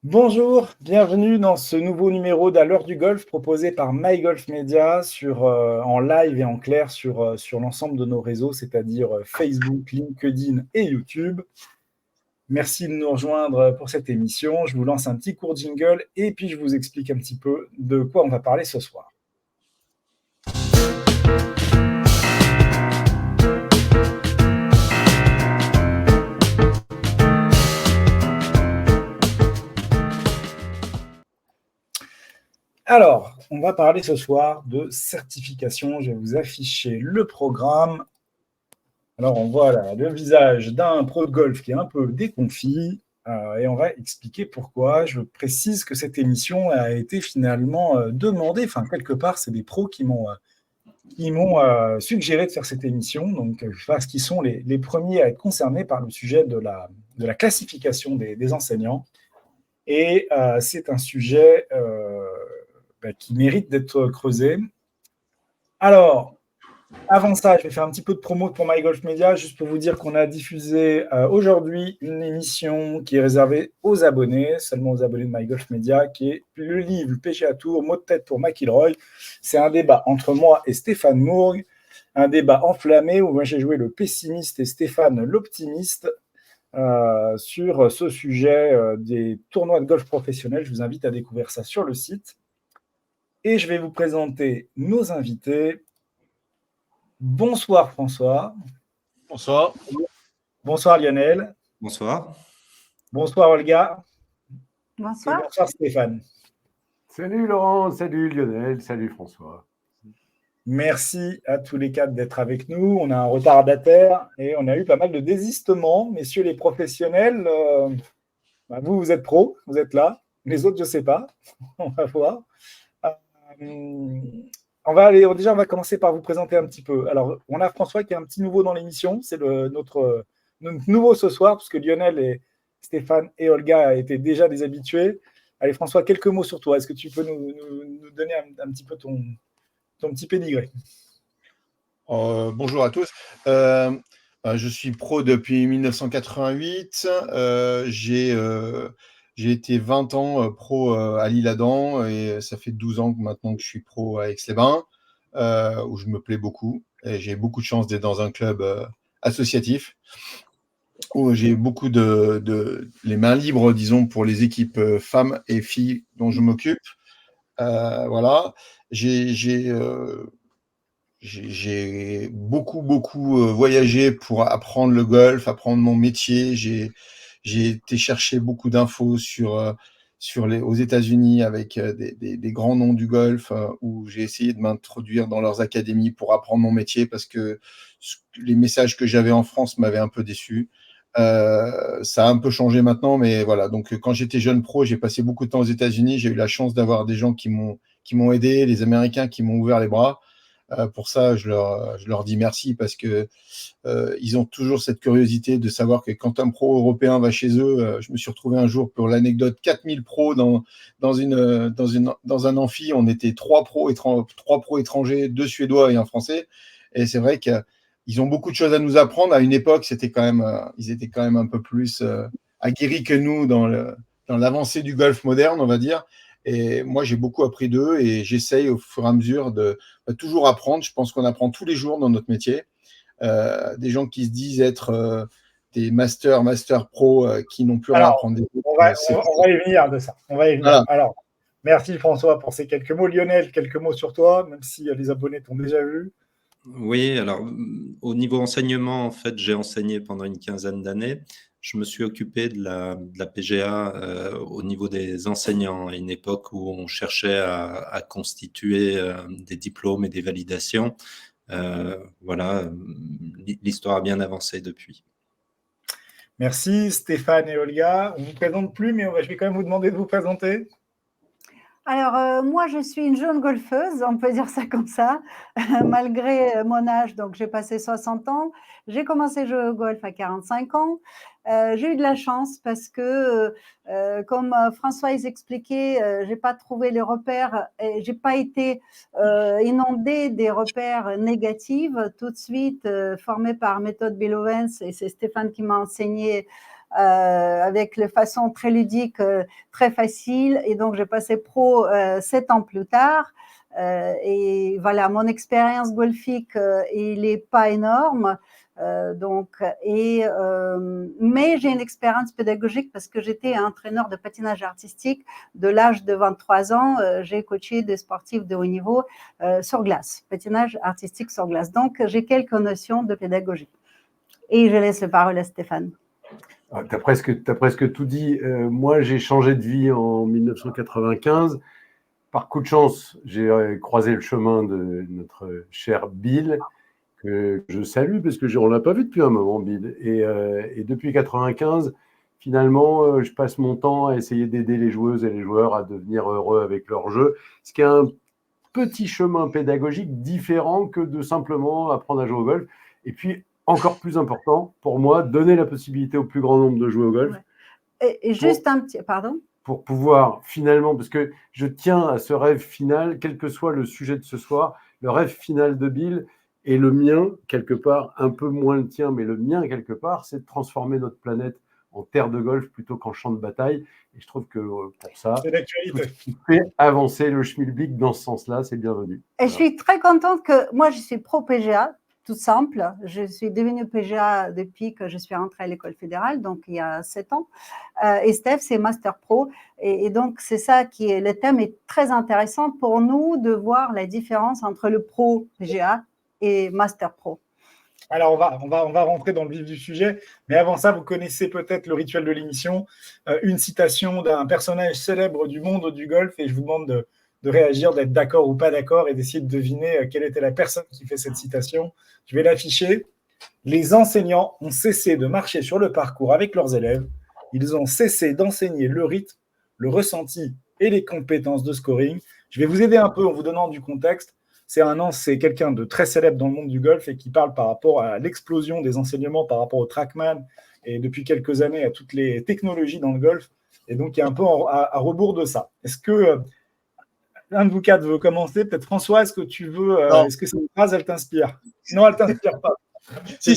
Bonjour, bienvenue dans ce nouveau numéro d'À l'heure du golf proposé par MyGolf Media en live et en clair sur l'ensemble de nos réseaux, c'est-à-dire Facebook, LinkedIn et YouTube. Merci de nous rejoindre pour cette émission. Je vous lance un petit court jingle et puis je vous explique un petit peu de quoi on va parler ce soir. Alors, on va parler ce soir de certification. Je vais vous afficher le programme. Alors, on voit là le visage d'un pro de golf qui est un peu déconfit et on va expliquer pourquoi. Je précise que cette émission a été finalement demandée. Enfin, quelque part, c'est des pros qui m'ont suggéré de faire cette émission, donc parce qu'ils sont les premiers à être concernés par le sujet de la classification des enseignants. Et c'est un sujet qui mérite d'être creusé. Alors, avant ça, je vais faire un petit peu de promo pour MyGolf Media, juste pour vous dire qu'on a diffusé aujourd'hui une émission qui est réservée aux abonnés, seulement aux abonnés de MyGolf Media, qui est le livre PGA Tour, mot de tête pour McIlroy. C'est un débat entre moi et Stéphane Mourgue, un débat enflammé où moi j'ai joué le pessimiste et Stéphane l'optimiste sur ce sujet des tournois de golf professionnels. Je vous invite à découvrir ça sur le site. Et je vais vous présenter nos invités. Bonsoir François. Bonsoir. Bonsoir Lionel. Bonsoir. Bonsoir Olga. Bonsoir. Et bonsoir Stéphane. Salut Laurent, salut Lionel, salut François. Merci à tous les quatre d'être avec nous. On a un retardataire et on a eu pas mal de désistements. Messieurs les professionnels, vous êtes pros, vous êtes là. Les autres, je ne sais pas. On va voir. On va commencer par vous présenter un petit peu. Alors, on a François qui est un petit nouveau dans l'émission. C'est notre nouveau ce soir, parce que Lionel et Stéphane et Olga étaient déjà des habitués. Allez, François, quelques mots sur toi. Est-ce que tu peux nous donner un petit peu ton petit pédigré? Bonjour à tous. Je suis pro depuis 1988. J'ai été 20 ans pro à l'Isle-Adam et ça fait 12 ans maintenant que je suis pro à Aix-les-Bains, où je me plais beaucoup. Et j'ai beaucoup de chance d'être dans un club associatif où j'ai beaucoup les mains libres, disons, pour les équipes femmes et filles dont je m'occupe. Voilà. J'ai beaucoup voyagé pour apprendre le golf, apprendre mon métier. J'ai été chercher beaucoup d'infos aux États-Unis avec des grands noms du golf où j'ai essayé de m'introduire dans leurs académies pour apprendre mon métier parce que les messages que j'avais en France m'avaient un peu déçu. Ça a un peu changé maintenant, mais voilà. Donc, quand j'étais jeune pro, j'ai passé beaucoup de temps aux États-Unis. J'ai eu la chance d'avoir des gens qui m'ont aidé, les Américains qui m'ont ouvert les bras. Pour ça, je leur dis merci parce que ils ont toujours cette curiosité de savoir que quand un pro européen va chez eux, je me suis retrouvé un jour pour l'anecdote 4000 pros dans un amphi. On était trois pros étrangers, 2 Suédois et un Français. Et c'est vrai qu'ils ont beaucoup de choses à nous apprendre. À une époque, ils étaient quand même un peu plus aguerris que nous dans l'avancée du golf moderne, on va dire. Et moi, j'ai beaucoup appris d'eux et j'essaye au fur et à mesure de toujours apprendre. Je pense qu'on apprend tous les jours dans notre métier. Des gens qui se disent être des master pro qui n'ont plus rien à apprendre. On va y venir de ça. On va y venir. Voilà. Alors, merci François pour ces quelques mots. Lionel, quelques mots sur toi, même si les abonnés t'ont déjà vu. Oui, alors au niveau enseignement, en fait, j'ai enseigné pendant une quinzaine d'années. Je me suis occupé de la PGA au niveau des enseignants à une époque où on cherchait à constituer des diplômes et des validations. Voilà, l'histoire a bien avancé depuis. Merci Stéphane et Olga. On ne vous présente plus, mais je vais quand même vous demander de vous présenter. Alors, moi, je suis une jeune golfeuse, on peut dire ça comme ça, malgré mon âge. Donc, j'ai passé 60 ans. J'ai commencé à jouer au golf à 45 ans. J'ai eu de la chance parce que, comme François expliquait, j'ai pas trouvé les repères et j'ai pas été inondée des repères négatifs. Tout de suite, formée par méthode Bill Owens, et c'est Stéphane qui m'a enseigné avec les façons très ludiques, très faciles. Et donc, j'ai passé pro 7 ans plus tard. Et voilà, mon expérience golfique, il n'est pas énorme. Mais j'ai une expérience pédagogique parce que j'étais entraîneur de patinage artistique de l'âge de 23 ans. J'ai coaché des sportifs de haut niveau sur glace, patinage artistique sur glace. Donc, j'ai quelques notions de pédagogie. Et je laisse la parole à Stéphane. Tu as presque tout dit. Moi, j'ai changé de vie en 1995. Par coup de chance, j'ai croisé le chemin de notre cher Bill, que je salue parce que on l'a pas vu depuis un moment, Bill. Et depuis 95, finalement, je passe mon temps à essayer d'aider les joueuses et les joueurs à devenir heureux avec leur jeu, ce qui est un petit chemin pédagogique différent que de simplement apprendre à jouer au golf. Et puis, encore plus important, pour moi, donner la possibilité au plus grand nombre de jouer au golf. Ouais. Et juste un petit... Pardon ? Pour pouvoir finalement, parce que je tiens à ce rêve final, quel que soit le sujet de ce soir, le rêve final de Bill et le mien, quelque part, un peu moins le tien, mais le mien, quelque part, c'est de transformer notre planète en terre de golf plutôt qu'en champ de bataille. Et je trouve que pour ça, tout ce qui fait avancer le schmilblick dans ce sens-là, c'est bienvenu. Et je suis très contente que moi, je suis pro-PGA, tout simple. Je suis devenue PGA depuis que je suis rentrée à l'école fédérale, donc il y a 7 ans. Et Steph, c'est Master Pro. Et donc, c'est ça qui est, le thème est très intéressant pour nous de voir la différence entre le Pro PGA et Master Pro. Alors, on va rentrer dans le vif du sujet, mais avant ça, vous connaissez peut-être le rituel de l'émission, une citation d'un personnage célèbre du monde du golf, et je vous demande de réagir, d'être d'accord ou pas d'accord, et d'essayer de deviner quelle était la personne qui fait cette citation. Je vais l'afficher. Les enseignants ont cessé de marcher sur le parcours avec leurs élèves. Ils ont cessé d'enseigner le rythme, le ressenti et les compétences de scoring. Je vais vous aider un peu en vous donnant du contexte. C'est quelqu'un de très célèbre dans le monde du golf et qui parle par rapport à l'explosion des enseignements par rapport au TrackMan et depuis quelques années à toutes les technologies dans le golf. Et donc, il y a un peu à rebours de ça. Est-ce que l'un de vous quatre veut commencer? Peut-être François, est-ce que tu veux est-ce que cette phrase, elle t'inspire? Non, elle ne t'inspire pas. Si,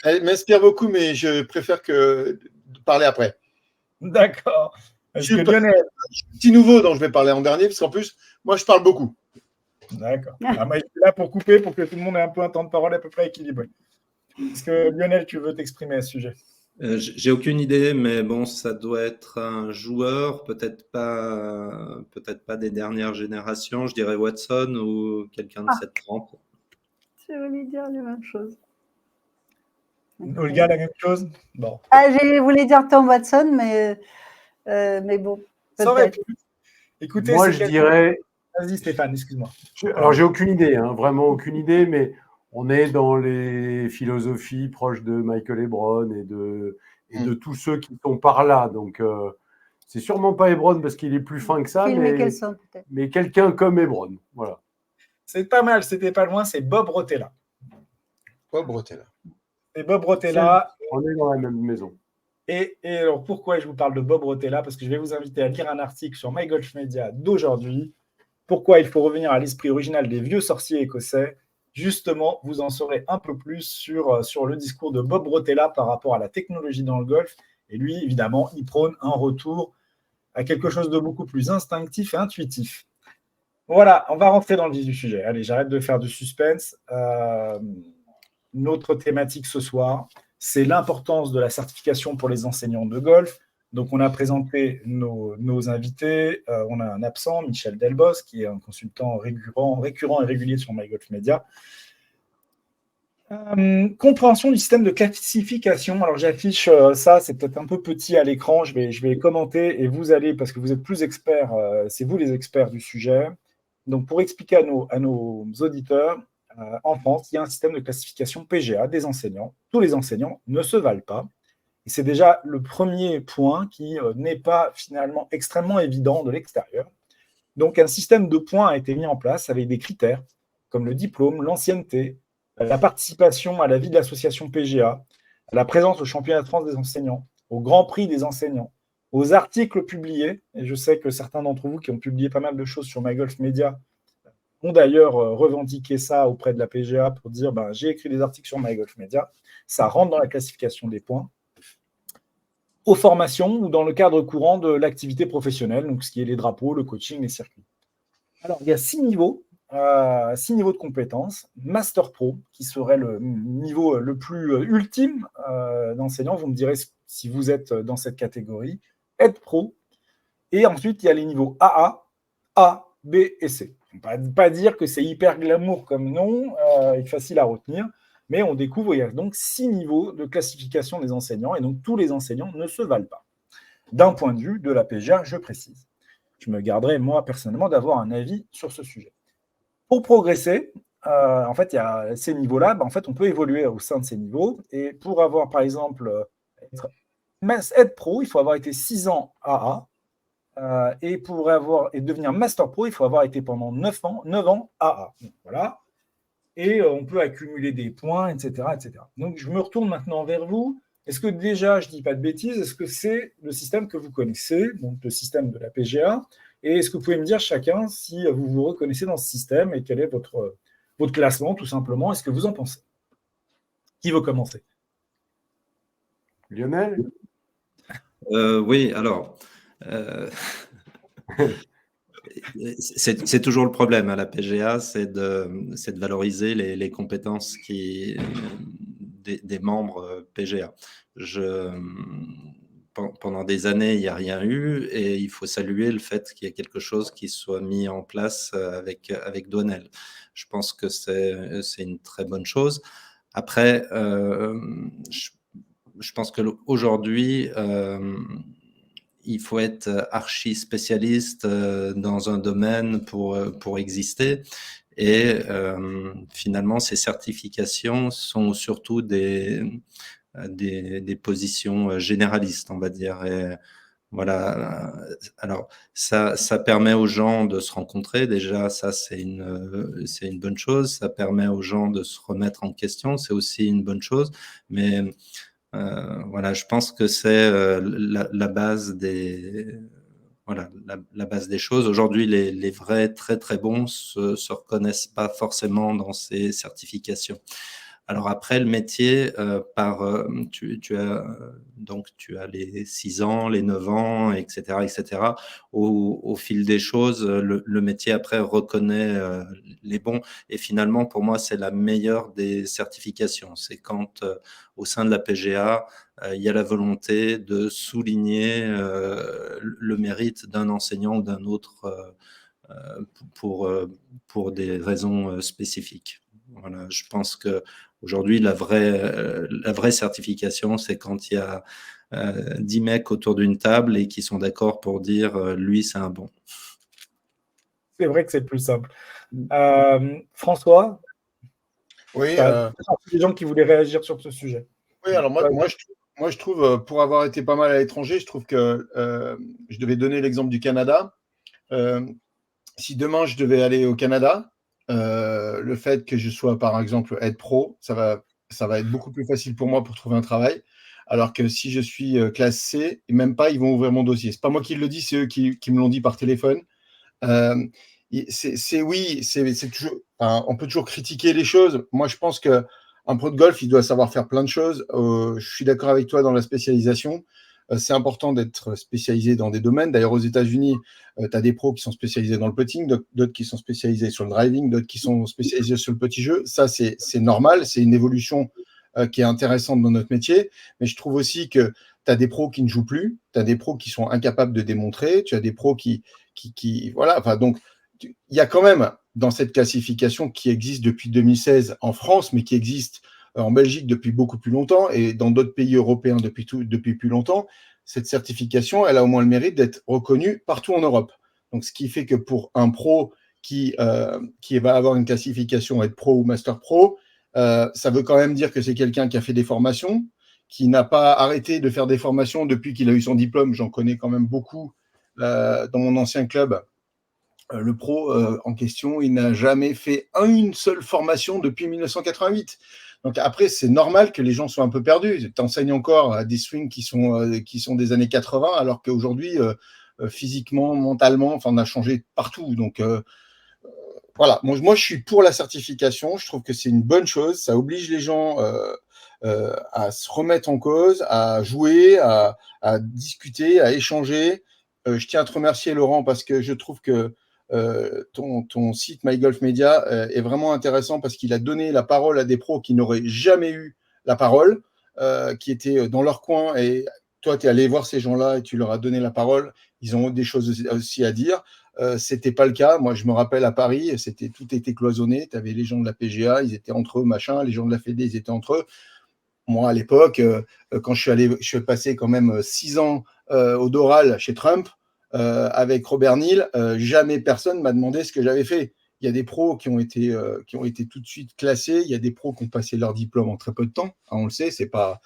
elle m'inspire beaucoup, mais je préfère parler après. D'accord. Je suis petit nouveau, dont je vais parler en dernier, parce qu'en plus, moi, je parle beaucoup. D'accord. Moi, je suis là pour couper, pour que tout le monde ait un peu un temps de parole à peu près équilibré. Est-ce que Lionel, tu veux t'exprimer à ce sujet? J'ai aucune idée, mais bon, ça doit être un joueur, peut-être pas des dernières générations. Je dirais Watson ou quelqu'un de cette trempe. Je voulais dire la même chose. Olga, la même chose? Bon. Je voulais dire Tom Watson, mais bon. Ça aurait pu. Écoutez, moi, je dirais. Vas-y, Stéphane, excuse-moi. Alors, j'ai aucune idée, vraiment aucune idée, mais on est dans les philosophies proches de Michael Hebron et de tous ceux qui sont par là. Donc, c'est sûrement pas Hebron parce qu'il est plus fin que ça, mais quelqu'un comme Hebron. Voilà. C'est pas mal, c'était pas loin, c'est Bob Rotella. Bob Rotella. Et Bob Rotella. On est dans la même maison. Et alors, pourquoi je vous parle de Bob Rotella? Parce que je vais vous inviter à lire un article sur MyGolfMedia d'aujourd'hui. Pourquoi il faut revenir à l'esprit original des vieux sorciers écossais. Justement, vous en saurez un peu plus sur le discours de Bob Rotella par rapport à la technologie dans le golf. Et lui, évidemment, il prône un retour à quelque chose de beaucoup plus instinctif et intuitif. Voilà, on va rentrer dans le vif du sujet. Allez, j'arrête de faire du suspense. Notre thématique ce soir, c'est l'importance de la certification pour les enseignants de golf. Donc, on a présenté nos invités. On a un absent, Michel Delbos, qui est un consultant récurrent et régulier sur MyGolfMedia. Compréhension du système de classification. Alors, j'affiche ça, c'est peut-être un peu petit à l'écran. Je vais commenter et vous allez, parce que vous êtes plus experts, c'est vous les experts du sujet. Donc, pour expliquer à nos auditeurs, en France, il y a un système de classification PGA des enseignants. Tous les enseignants ne se valent pas. Et c'est déjà le premier point qui n'est pas finalement extrêmement évident de l'extérieur. Donc, un système de points a été mis en place avec des critères comme le diplôme, l'ancienneté, la participation à la vie de l'association PGA, la présence au championnat de France des enseignants, au Grand Prix des enseignants, aux articles publiés. Et je sais que certains d'entre vous qui ont publié pas mal de choses sur MyGolfMedia ont d'ailleurs revendiqué ça auprès de la PGA pour dire j'ai écrit des articles sur MyGolfMedia. Ça rentre dans la classification des points. aux formations ou dans le cadre courant de l'activité professionnelle, donc ce qui est les drapeaux, le coaching, les circuits. Alors, il y a 6 niveaux de compétences. Master Pro, qui serait le niveau le plus ultime d'enseignant. Vous me direz si vous êtes dans cette catégorie. Aide Pro. Et ensuite, il y a les niveaux AA, A, B et C. On ne va pas dire que c'est hyper glamour comme nom, et facile à retenir, mais on découvre, il y a donc 6 niveaux de classification des enseignants, et donc tous les enseignants ne se valent pas. D'un point de vue de la PGA, je précise. Je me garderai, moi, personnellement, d'avoir un avis sur ce sujet. Pour progresser, en fait, il y a ces niveaux-là, en fait, on peut évoluer au sein de ces niveaux, et pour avoir, par exemple, Aide Pro, il faut avoir été 6 ans AA, et pour devenir Master Pro, il faut avoir été pendant 9 ans AA. Donc, voilà. Et on peut accumuler des points, etc., etc. Donc, je me retourne maintenant vers vous. Est-ce que déjà, je ne dis pas de bêtises, est-ce que c'est le système que vous connaissez, donc le système de la PGA? Et est-ce que vous pouvez me dire chacun si vous vous reconnaissez dans ce système et quel est votre classement, tout simplement? Est-ce que vous en pensez? Qui veut commencer? Lionel? Oui, alors, c'est toujours le problème à la PGA, c'est de valoriser les compétences des membres PGA. Pendant des années, il n'y a rien eu et il faut saluer le fait qu'il y ait quelque chose qui soit mis en place avec Douanel. Je pense que c'est une très bonne chose. Après, je pense qu'aujourd'hui, il faut être archi spécialiste dans un domaine pour exister. Et finalement, ces certifications sont surtout des positions généralistes, on va dire. Et voilà. Alors, ça permet aux gens de se rencontrer. Déjà, ça, c'est une bonne chose. Ça permet aux gens de se remettre en question. C'est aussi une bonne chose. Mais voilà, je pense que c'est la base des la base des choses. Aujourd'hui, les vrais très très bons se reconnaissent pas forcément dans ces certifications. Alors après, le métier, tu as les 6 ans, les 9 ans, etc., etc. Au fil des choses, le métier après reconnaît les bons. Et finalement, pour moi, c'est la meilleure des certifications. C'est quand, au sein de la PGA, il y a la volonté de souligner le mérite d'un enseignant ou d'un autre pour des raisons spécifiques. Voilà, je pense que aujourd'hui, la vraie certification, c'est quand il y a 10 mecs autour d'une table et qui sont d'accord pour dire lui, c'est un bon. C'est vrai que c'est le plus simple. François? Oui, des gens qui voulaient réagir sur ce sujet. Oui, alors moi, je trouve, pour avoir été pas mal à l'étranger, je trouve que je devais donner l'exemple du Canada. Si demain je devais aller au Canada, le fait que je sois par exemple aide pro, ça va être beaucoup plus facile pour moi pour trouver un travail. Alors que si je suis classe C, et même pas, ils vont ouvrir mon dossier. C'est pas moi qui le dis, c'est eux qui me l'ont dit par téléphone. C'est toujours, on peut toujours critiquer les choses. Moi, je pense que un pro de golf, il doit savoir faire plein de choses. Je suis d'accord avec toi dans la spécialisation. C'est important d'être spécialisé dans des domaines. D'ailleurs, aux États-Unis, tu as des pros qui sont spécialisés dans le putting, d'autres qui sont spécialisés sur le driving, d'autres qui sont spécialisés sur le petit jeu. Ça, c'est normal. C'est une évolution qui est intéressante dans notre métier. Mais je trouve aussi que tu as des pros qui ne jouent plus, tu as des pros qui sont incapables de démontrer, tu as des pros qui voilà. Enfin, donc, il y a quand même dans cette classification qui existe depuis 2016 en France, mais qui existe en Belgique depuis beaucoup plus longtemps et dans d'autres pays européens depuis plus longtemps, cette certification, elle a au moins le mérite d'être reconnue partout en Europe. Donc, ce qui fait que pour un pro qui va avoir une classification, être pro ou master pro, ça veut quand même dire que c'est quelqu'un qui a fait des formations, qui n'a pas arrêté de faire des formations depuis qu'il a eu son diplôme. J'en connais quand même beaucoup dans mon ancien club. Le pro en question, il n'a jamais fait une seule formation depuis 1988. Donc après, c'est normal que les gens soient un peu perdus. Tu enseignes encore à des swings qui sont des années 80, alors qu'aujourd'hui, physiquement, mentalement, enfin, on a changé partout. Donc voilà, moi je suis pour la certification. Je trouve que c'est une bonne chose. Ça oblige les gens à se remettre en cause, à jouer, à discuter, à échanger. Je tiens à te remercier, Laurent, parce que je trouve que ton site MyGolfMedia est vraiment intéressant parce qu'il a donné la parole à des pros qui n'auraient jamais eu la parole, qui étaient dans leur coin, et toi, tu es allé voir ces gens-là et tu leur as donné la parole. Ils ont des choses aussi à dire. C'était pas le cas. Moi, je me rappelle à Paris, tout était cloisonné. Tu avais les gens de la PGA, ils étaient entre eux, machin. Les gens de la Fédé, ils étaient entre eux. Moi, à l'époque, quand je suis passé quand même 6 ans au Doral chez Trump, avec Robert Neal, jamais personne m'a demandé ce que j'avais fait. Il y a des pros qui ont été tout de suite classés. Il y a des pros qui ont passé leur diplôme en très peu de temps. On le sait, c'est pas,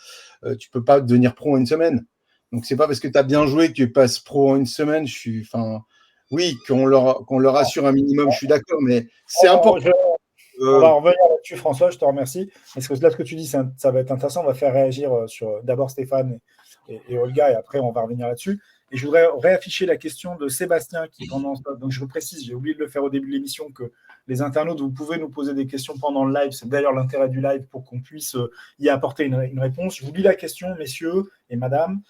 tu peux pas devenir pro en une semaine. Donc, c'est pas parce que tu as bien joué que tu passes pro en une semaine. Oui, qu'on leur assure un minimum, je suis d'accord, mais c'est important. On va revenir là-dessus, François, je te remercie. Parce que là, ce que tu dis, ça va être intéressant. On va faire réagir sur d'abord Stéphane et Olga, et après, on va revenir là-dessus. Et je voudrais réafficher la question de Sébastien qui, donc je vous précise, j'ai oublié de le faire au début de l'émission, que les internautes, vous pouvez nous poser des questions pendant le live. C'est d'ailleurs l'intérêt du live pour qu'on puisse y apporter une réponse. Je vous lis la question, messieurs et madame.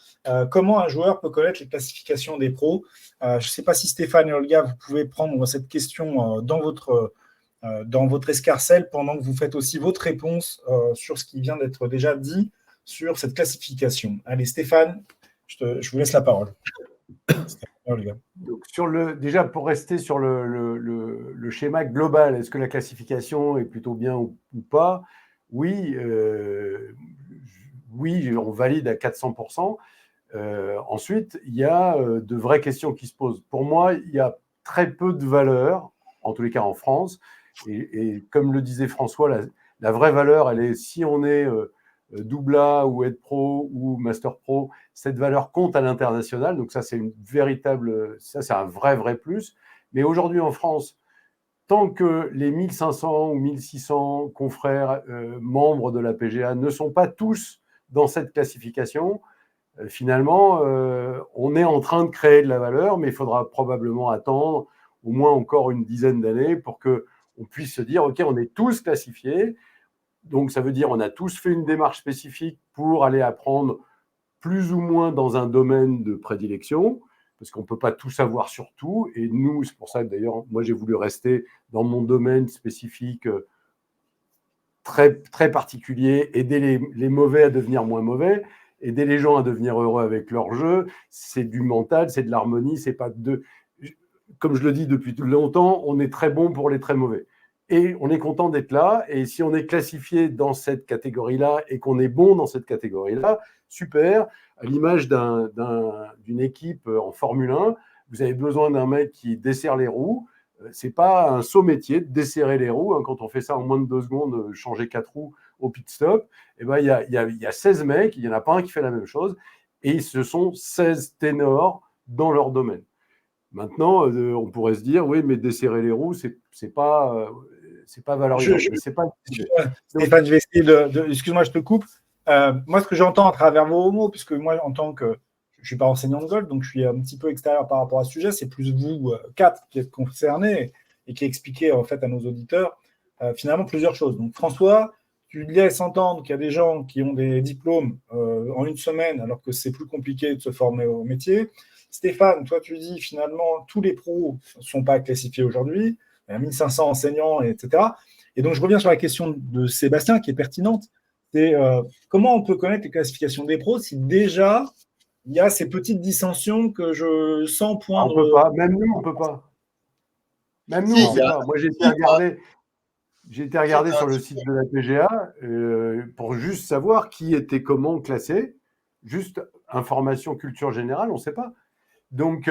Comment un joueur peut connaître les classifications des pros ? Je ne sais pas si Stéphane et Olga, vous pouvez prendre cette question dans votre escarcelle pendant que vous faites aussi votre réponse sur ce qui vient d'être déjà dit sur cette classification. Allez, Stéphane, je vous laisse la parole. Donc déjà, pour rester sur le schéma global, est-ce que la classification est plutôt bien ou pas ? Oui, on valide à 400%. Ensuite, il y a de vraies questions qui se posent. Pour moi, il y a très peu de valeur, en tous les cas en France. Et comme le disait François, la vraie valeur, elle est si on est Doubla ou Head Pro ou Master Pro, cette valeur compte à l'international. Donc ça, c'est un vrai plus. Mais aujourd'hui en France, tant que les 1500 ou 1600 confrères membres de la PGA ne sont pas tous dans cette classification, finalement, on est en train de créer de la valeur, mais il faudra probablement attendre au moins encore une dizaine d'années pour qu'on puisse se dire, OK, on est tous classifiés. Donc, ça veut dire qu'on a tous fait une démarche spécifique pour aller apprendre plus ou moins dans un domaine de prédilection, parce qu'on ne peut pas tout savoir sur tout. Et nous, c'est pour ça que d'ailleurs, moi, j'ai voulu rester dans mon domaine spécifique très, très particulier, aider les mauvais à devenir moins mauvais, aider les gens à devenir heureux avec leur jeu. C'est du mental, c'est de l'harmonie, c'est pas de... Comme je le dis depuis tout longtemps, on est très bon pour les très mauvais. Et on est content d'être là. Et si on est classifié dans cette catégorie-là et qu'on est bon dans cette catégorie-là, super. À l'image d'une équipe en Formule 1, vous avez besoin d'un mec qui desserre les roues. C'est pas un saut métier de desserrer les roues. Hein. Quand on fait ça en moins de 2 secondes, changer 4 roues au pit stop, il y a 16 mecs, il n'y en a pas un qui fait la même chose. Et ce sont 16 ténors dans leur domaine. Maintenant, on pourrait se dire, oui, mais desserrer les roues, c'est pas valorisant. Stéphane, je vais essayer excuse-moi, je te coupe. Moi, ce que j'entends à travers vos mots, puisque moi, en tant que je ne suis pas enseignant de golf, donc je suis un petit peu extérieur par rapport à ce sujet, c'est plus vous quatre qui êtes concernés et qui expliquez en fait à nos auditeurs finalement plusieurs choses. Donc François, tu laisses entendre qu'il y a des gens qui ont des diplômes en une semaine, alors que c'est plus compliqué de se former au métier. Stéphane, toi, tu dis finalement tous les pros ne sont pas classifiés aujourd'hui. Il y a 1500 enseignants, etc. Et donc, je reviens sur la question de Sébastien qui est pertinente. C'est comment on peut connaître les classifications des pros si déjà il y a ces petites dissensions que je sens poindre. On ne peut pas. Même nous, on ne peut pas. Même nous, on ne peut pas. Moi, j'ai été regarder sur le site de la PGA pour juste savoir qui était comment classé. Juste information culture générale, on ne sait pas. Donc,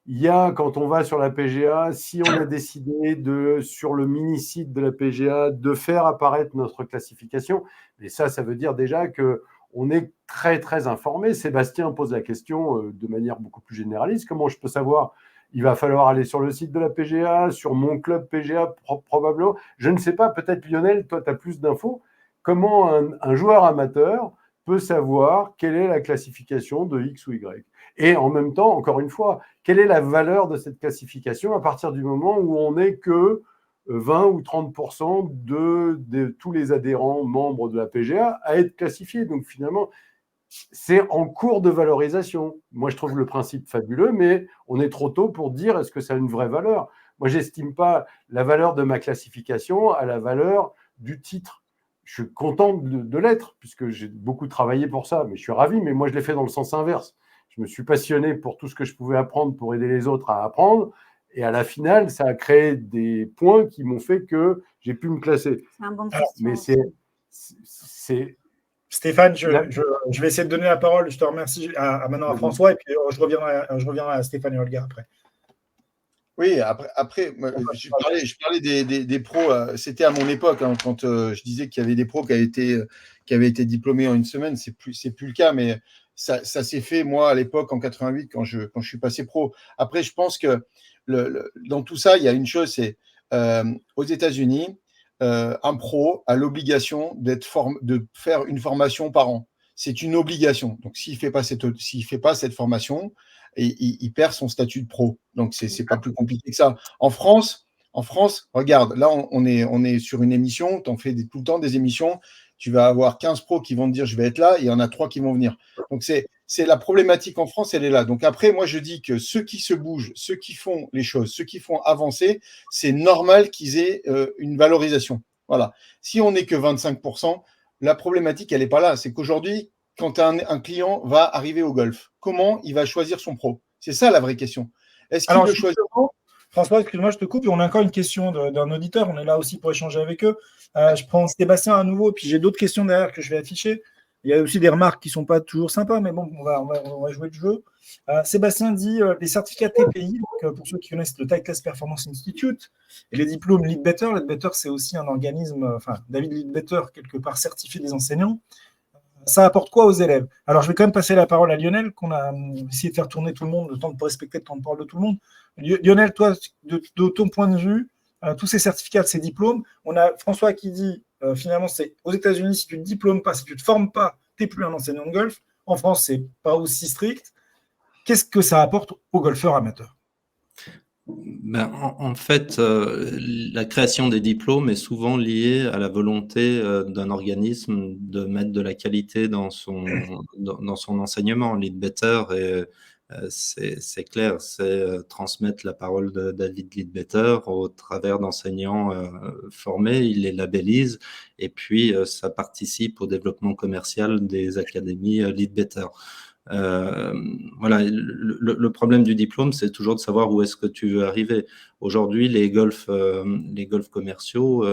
il y a, quand on va sur la PGA, si on a décidé sur le mini-site de la PGA, de faire apparaître notre classification, mais ça veut dire déjà qu'on est très, très informé. Sébastien pose la question de manière beaucoup plus généraliste. Comment je peux savoir ? Il va falloir aller sur le site de la PGA, sur mon club PGA probablement. Je ne sais pas, peut-être Lionel, toi, tu as plus d'infos. Comment un joueur amateur peut savoir quelle est la classification de X ou Y ? Et en même temps, encore une fois, quelle est la valeur de cette classification à partir du moment où on n'est que 20 ou 30% de tous les adhérents membres de la PGA à être classifiés. Donc finalement, c'est en cours de valorisation. Moi, je trouve le principe fabuleux, mais on est trop tôt pour dire est-ce que ça a une vraie valeur. Moi, je n'estime pas la valeur de ma classification à la valeur du titre. Je suis content de l'être, puisque j'ai beaucoup travaillé pour ça, mais je suis ravi, mais moi, je l'ai fait dans le sens inverse. Je me suis passionné pour tout ce que je pouvais apprendre pour aider les autres à apprendre, et à la finale, ça a créé des points qui m'ont fait que j'ai pu me classer. C'est un bon Mais c'est Stéphane, je vais essayer de donner la parole. Je te remercie maintenant à François, et puis je reviendrai à Stéphane et Olga après. Oui, après je parlais des pros. C'était à mon époque, hein, quand je disais qu'il y avait des pros qui avaient été diplômés en une semaine. C'est plus le cas, mais ça s'est fait, moi, à l'époque, en 88, quand je suis passé pro. Après, je pense que dans tout ça, il y a une chose, c'est aux États-Unis, un pro a l'obligation de faire une formation par an. C'est une obligation. Donc, s'il fait pas cette formation, il perd son statut de pro. Donc, c'est pas plus compliqué que ça. En France, regarde, là, on est sur une émission, tu en fais tout le temps des émissions, tu vas avoir 15 pros qui vont te dire je vais être là, et il y en a 3 qui vont venir. Donc, c'est la problématique en France, elle est là. Donc, après, moi, je dis que ceux qui se bougent, ceux qui font les choses, ceux qui font avancer, c'est normal qu'ils aient une valorisation. Voilà. Si on n'est que 25%, la problématique, elle n'est pas là. C'est qu'aujourd'hui, quand un client va arriver au golf, comment il va choisir son pro? C'est ça la vraie question. Est-ce qu'il le choisit? François, excuse-moi, je te coupe. Et on a encore une question d'un auditeur. On est là aussi pour échanger avec eux. Je prends Sébastien à nouveau, puis j'ai d'autres questions derrière que je vais afficher. Il y a aussi des remarques qui ne sont pas toujours sympas, mais bon, on va jouer le jeu. Sébastien dit les certificats TPI, donc, pour ceux qui connaissent le Titleist Performance Institute, et les diplômes Leadbetter. Leadbetter, c'est aussi un organisme, David Leadbetter, quelque part certifié des enseignants. Ça apporte quoi aux élèves? Alors, je vais quand même passer la parole à Lionel, qu'on a essayé de faire tourner tout le monde, le temps de respecter le temps de parole de tout le monde. Lionel, toi, de ton point de vue, tous ces certificats, ces diplômes, on a François qui dit, finalement, c'est aux États-Unis, si tu ne te diplômes pas, si tu ne te formes pas, tu n'es plus un enseignant de golf. En France, ce n'est pas aussi strict. Qu'est-ce que ça apporte aux golfeurs amateurs? En fait, la création des diplômes est souvent liée à la volonté d'un organisme de mettre de la qualité dans son enseignement. Leadbetter, c'est clair, c'est transmettre la parole de David Leadbetter au travers d'enseignants formés, il les labellise, et puis ça participe au développement commercial des académies Leadbetter. Voilà, le problème du diplôme, c'est toujours de savoir où est-ce que tu veux arriver. Aujourd'hui, les golfs commerciaux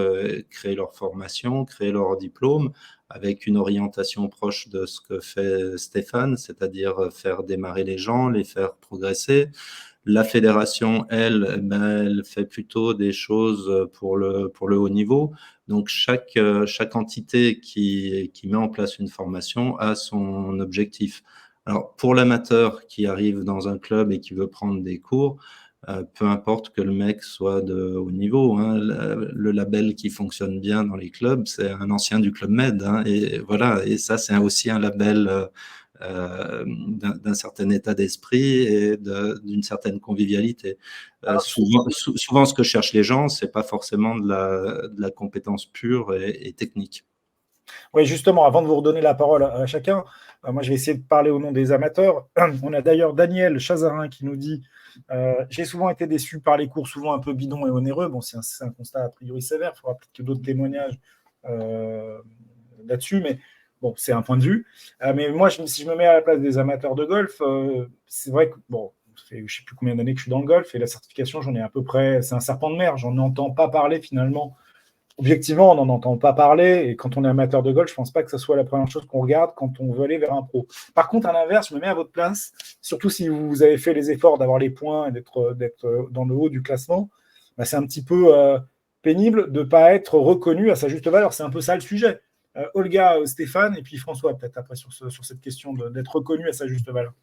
créent leur formation, créent leur diplôme avec une orientation proche de ce que fait Stéphane, c'est-à-dire faire démarrer les gens, les faire progresser. La fédération, elle fait plutôt des choses pour le haut niveau. Donc, chaque entité qui met en place une formation a son objectif. Alors, pour l'amateur qui arrive dans un club et qui veut prendre des cours, peu importe que le mec soit de haut niveau, hein, le label qui fonctionne bien dans les clubs, c'est un ancien du Club Med. Hein, et voilà, et ça, c'est aussi un label d'un certain état d'esprit et d'une certaine convivialité. Souvent, ce que cherchent les gens, c'est pas forcément de la compétence pure et technique. Oui, justement, avant de vous redonner la parole à chacun, moi je vais essayer de parler au nom des amateurs. On a d'ailleurs Daniel Chazarin qui nous dit j'ai souvent été déçu par les cours, souvent un peu bidons et onéreux. Bon, c'est un constat a priori sévère, il faudra peut-être que d'autres témoignages là-dessus, mais bon, c'est un point de vue. Mais moi, si je me mets à la place des amateurs de golf, c'est vrai que, bon, ça fait je ne sais plus combien d'années que je suis dans le golf, et la certification, j'en ai à peu près, c'est un serpent de mer, j'en entends pas parler finalement. Objectivement, on n'en entend pas parler, et quand on est amateur de golf, je ne pense pas que ce soit la première chose qu'on regarde quand on veut aller vers un pro. Par contre, à l'inverse, je me mets à votre place, surtout si vous avez fait les efforts d'avoir les points et d'être dans le haut du classement, bah c'est un petit peu pénible de ne pas être reconnu à sa juste valeur. C'est un peu ça le sujet. Olga, Stéphane, et puis François, peut-être après sur cette question d'être reconnu à sa juste valeur.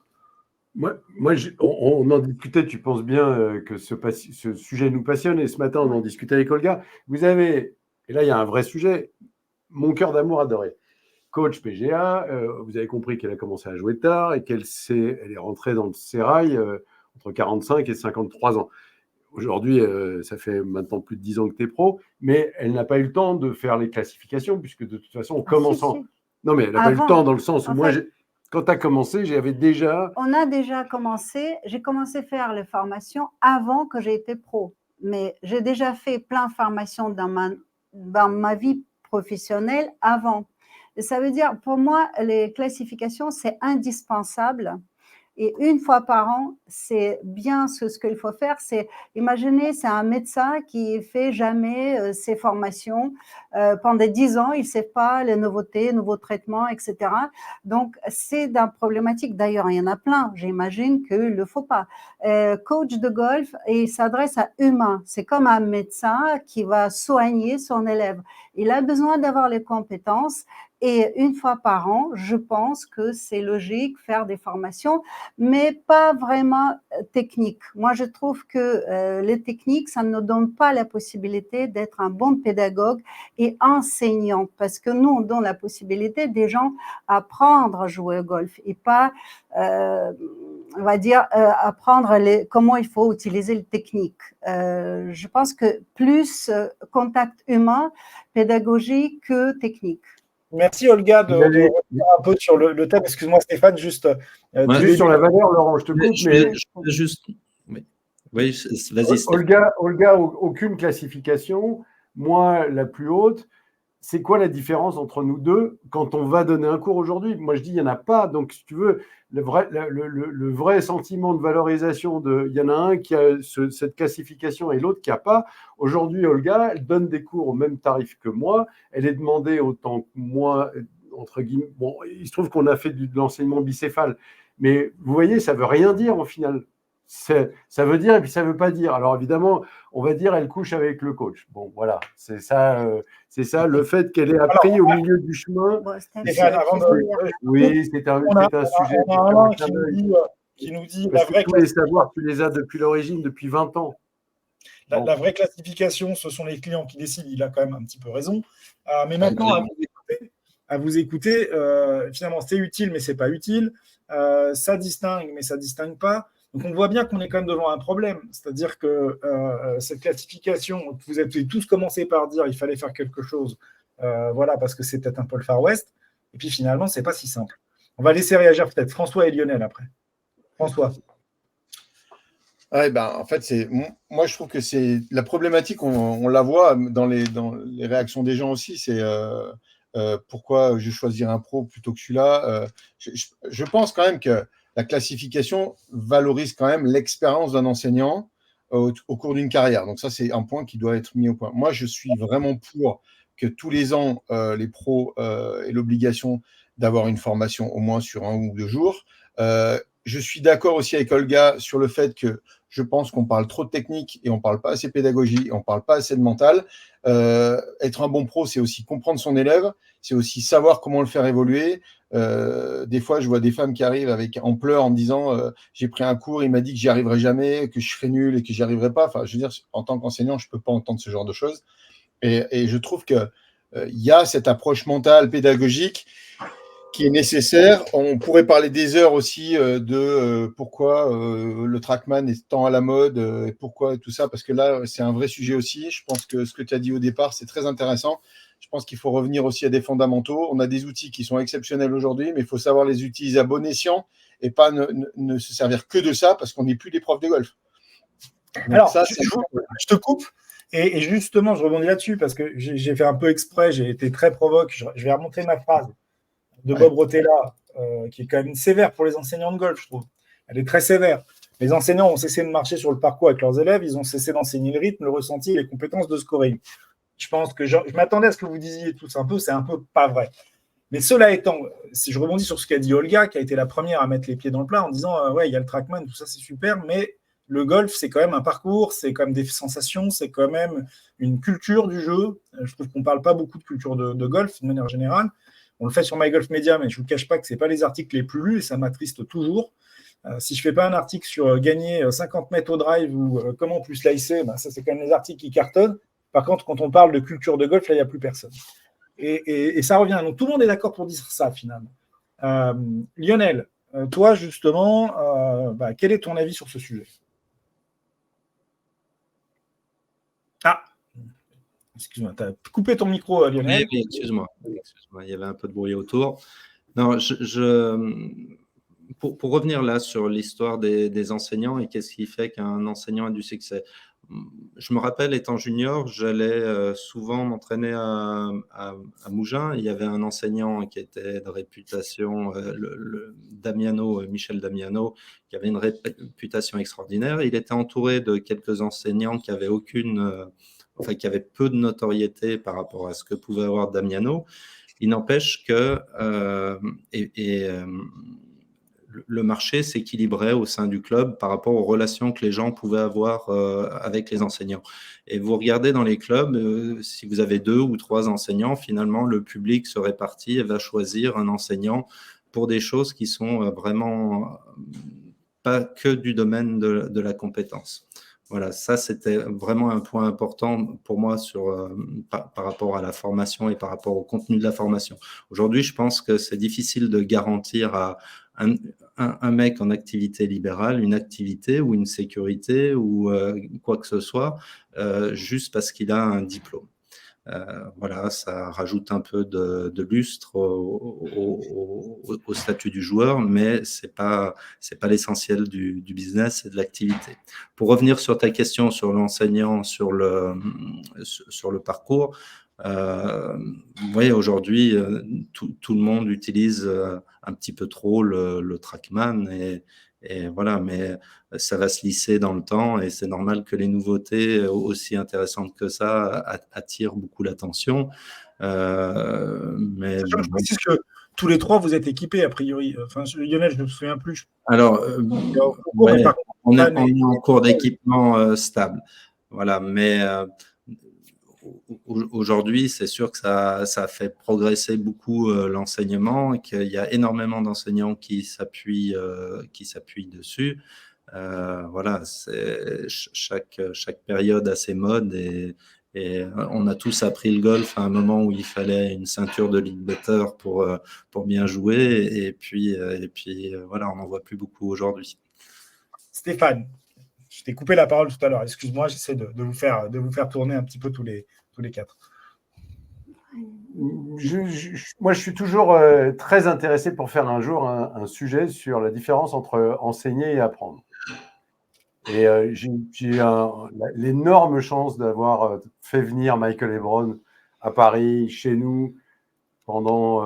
On en discutait, tu penses bien que ce sujet nous passionne, et ce matin, on en discutait avec Olga. Vous avez, et là, il y a un vrai sujet, mon cœur d'amour adoré. Coach PGA, vous avez compris qu'elle a commencé à jouer tard et elle est rentrée dans le sérail entre 45 et 53 ans. aujourd'hui, ça fait maintenant plus de 10 ans que tu es pro, mais elle n'a pas eu le temps de faire les classifications, puisque de toute façon, en commençant… Si. Non, mais elle n'a pas eu le temps dans le sens où En moi, fait, quand tu as commencé, j'avais déjà… On a déjà commencé, j'ai commencé à faire les formations avant que j'ai été pro, mais j'ai déjà fait plein de formations dans ma vie professionnelle avant. Et ça veut dire, pour moi, les classifications, c'est indispensable. Et une fois par an, c'est bien ce qu'il faut faire. C'est, imaginez, c'est un médecin qui fait jamais ses formations. Pendant 10 ans, il ne sait pas les nouveautés, nouveaux traitements, etc. Donc, c'est une problématique. D'ailleurs, il y en a plein. J'imagine qu'il ne le faut pas. Coach de golf, et il s'adresse à humain. C'est comme un médecin qui va soigner son élève. Il a besoin d'avoir les compétences. Et une fois par an, je pense que c'est logique faire des formations, mais pas vraiment techniques. Moi, je trouve que les techniques, ça ne donne pas la possibilité d'être un bon pédagogue et enseignant, parce que nous, on donne la possibilité des gens apprendre à jouer au golf et pas, on va dire, apprendre comment il faut utiliser les techniques. Je pense que plus contact humain, pédagogique que technique. Merci Olga de revenir un peu sur le thème. Excuse-moi Stéphane, juste sur la valeur, Laurent, je te coupe. Je vais juste… Oui, vas-y Stéphane. Olga, aucune classification. Moi, la plus haute. C'est quoi la différence entre nous deux quand on va donner un cours aujourd'hui? Moi, je dis, il n'y en a pas. Donc, si tu veux, le vrai sentiment de valorisation, il y en a un qui a cette classification et l'autre qui n'a pas. Aujourd'hui, Olga, elle donne des cours au même tarif que moi. Elle est demandée autant que moi, entre guillemets. Bon, il se trouve qu'on a fait de l'enseignement bicéphale. Mais vous voyez, ça ne veut rien dire au final. Ça veut dire et puis ça ne veut pas dire. Alors évidemment, on va dire elle couche avec le coach. Bon, voilà, c'est ça le fait qu'elle ait appris au milieu du chemin. Oui, c'est un sujet. On a un qui nous dit parce que tous les savoirs, tu les as depuis l'origine, depuis 20 ans. La vraie classification, ce sont les clients qui décident. Il a quand même un petit peu raison. Mais maintenant, à vous écouter, finalement, c'est utile, mais c'est pas utile. Ça distingue, mais ça distingue pas. Donc, on voit bien qu'on est quand même devant un problème. C'est-à-dire que cette classification, vous avez tous commencé par dire qu'il fallait faire quelque chose, voilà, parce que c'est peut-être un peu le Far West. Et puis, finalement, c'est pas si simple. On va laisser réagir peut-être François et Lionel après. François. Ouais, en fait, moi, je trouve que c'est la problématique, on la voit dans les réactions des gens aussi, c'est pourquoi je choisirais un pro plutôt que celui-là. Je pense quand même que la classification valorise quand même l'expérience d'un enseignant au cours d'une carrière. Donc ça, c'est un point qui doit être mis au point. Moi, je suis vraiment pour que tous les ans, les pros aient l'obligation d'avoir une formation au moins sur 1 ou 2 jours. Je suis d'accord aussi avec Olga sur le fait que je pense qu'on parle trop de technique et on ne parle pas assez de pédagogie, et on ne parle pas assez de mental. Être un bon pro, c'est aussi comprendre son élève, c'est aussi savoir comment le faire évoluer. Des fois, je vois des femmes qui arrivent en pleurs en me disant j'ai pris un cours, il m'a dit que j'y arriverai jamais, que je serais nul et que j'y arriverai pas. Enfin, je veux dire, en tant qu'enseignant, je ne peux pas entendre ce genre de choses. Et je trouve qu'il y a cette approche mentale, pédagogique qui est nécessaire. On pourrait parler des heures aussi de pourquoi le Trackman est tant à la mode, et pourquoi tout ça, parce que là, c'est un vrai sujet aussi. Je pense que ce que tu as dit au départ, c'est très intéressant. Je pense qu'il faut revenir aussi à des fondamentaux. On a des outils qui sont exceptionnels aujourd'hui, mais il faut savoir les utiliser à bon escient et pas ne se servir que de ça parce qu'on n'est plus des profs de golf. Donc alors, ça, je te coupe. Et justement, je rebondis là-dessus parce que j'ai fait un peu exprès, j'ai été très provoque. Je vais remontrer ma phrase de Bob Rotella, qui est quand même sévère pour les enseignants de golf, je trouve. Elle est très sévère. Les enseignants ont cessé de marcher sur le parcours avec leurs élèves, ils ont cessé d'enseigner le rythme, le ressenti et les compétences de scoring. Je pense que je m'attendais à ce que vous disiez tous un peu, c'est un peu pas vrai. Mais cela étant, si je rebondis sur ce qu'a dit Olga, qui a été la première à mettre les pieds dans le plat en disant ouais, il y a le Trackman, tout ça c'est super, mais le golf, c'est quand même un parcours, c'est quand même des sensations, c'est quand même une culture du jeu. Je trouve qu'on ne parle pas beaucoup de culture de golf, de manière générale. On le fait sur MyGolfMedia, mais je ne vous cache pas que ce n'est pas les articles les plus lus et ça m'attriste toujours. Si je ne fais pas un article sur gagner 50 mètres au drive ou comment plus slicer, ça, c'est quand même les articles qui cartonnent. Par contre, quand on parle de culture de golf, là, il n'y a plus personne. Et ça revient. Donc, tout le monde est d'accord pour dire ça, finalement. Lionel, toi, justement, quel est ton avis sur ce sujet ? Ah, excuse-moi, tu as coupé ton micro, Lionel. Oui, excuse-moi. Il y avait un peu de bruit autour. Non, pour revenir là sur l'histoire des enseignants et qu'est-ce qui fait qu'un enseignant a du succès. Je me rappelle, étant junior, j'allais souvent m'entraîner à Mougins. Il y avait un enseignant qui était de réputation, Damiano, Michel Damiano, qui avait une réputation extraordinaire. Il était entouré de quelques enseignants qui avaient qui avaient peu de notoriété par rapport à ce que pouvait avoir Damiano. Il n'empêche que le marché s'équilibrait au sein du club par rapport aux relations que les gens pouvaient avoir avec les enseignants. Et vous regardez dans les clubs, si vous avez 2 ou 3 enseignants, finalement, le public se répartit et va choisir un enseignant pour des choses qui sont vraiment pas que du domaine de la compétence. Voilà, ça c'était vraiment un point important pour moi par rapport à la formation et par rapport au contenu de la formation. Aujourd'hui, je pense que c'est difficile de garantir à un mec en activité libérale une activité ou une sécurité ou quoi que ce soit juste parce qu'il a un diplôme. Voilà, ça rajoute un peu de lustre au statut du joueur, mais c'est pas l'essentiel du business et de l'activité. Pour revenir sur ta question sur l'enseignant, sur le parcours, vous voyez, aujourd'hui, tout le monde utilise un petit peu trop le Trackman et voilà, mais ça va se lisser dans le temps et c'est normal que les nouveautés, aussi intéressantes que ça, attirent beaucoup l'attention. Mais Je précise que tous les 3, vous êtes équipés, a priori. Enfin, Lionel, je ne me souviens plus. Alors, Ouais, on est en cours d'équipement stable. Voilà, mais aujourd'hui, c'est sûr que ça a fait progresser beaucoup l'enseignement et qu'il y a énormément d'enseignants qui s'appuient dessus. Voilà, chaque période a ses modes et on a tous appris le golf à un moment où il fallait une ceinture de leadbetter pour bien jouer et puis voilà, on n'en voit plus beaucoup aujourd'hui. Stéphane, je t'ai coupé la parole tout à l'heure. Excuse-moi, j'essaie de vous faire tourner un petit peu tous les 4. Moi, je suis toujours très intéressé pour faire un jour un sujet sur la différence entre enseigner et apprendre. Et j'ai l'énorme chance d'avoir fait venir Michael Hebron à Paris, chez nous, pendant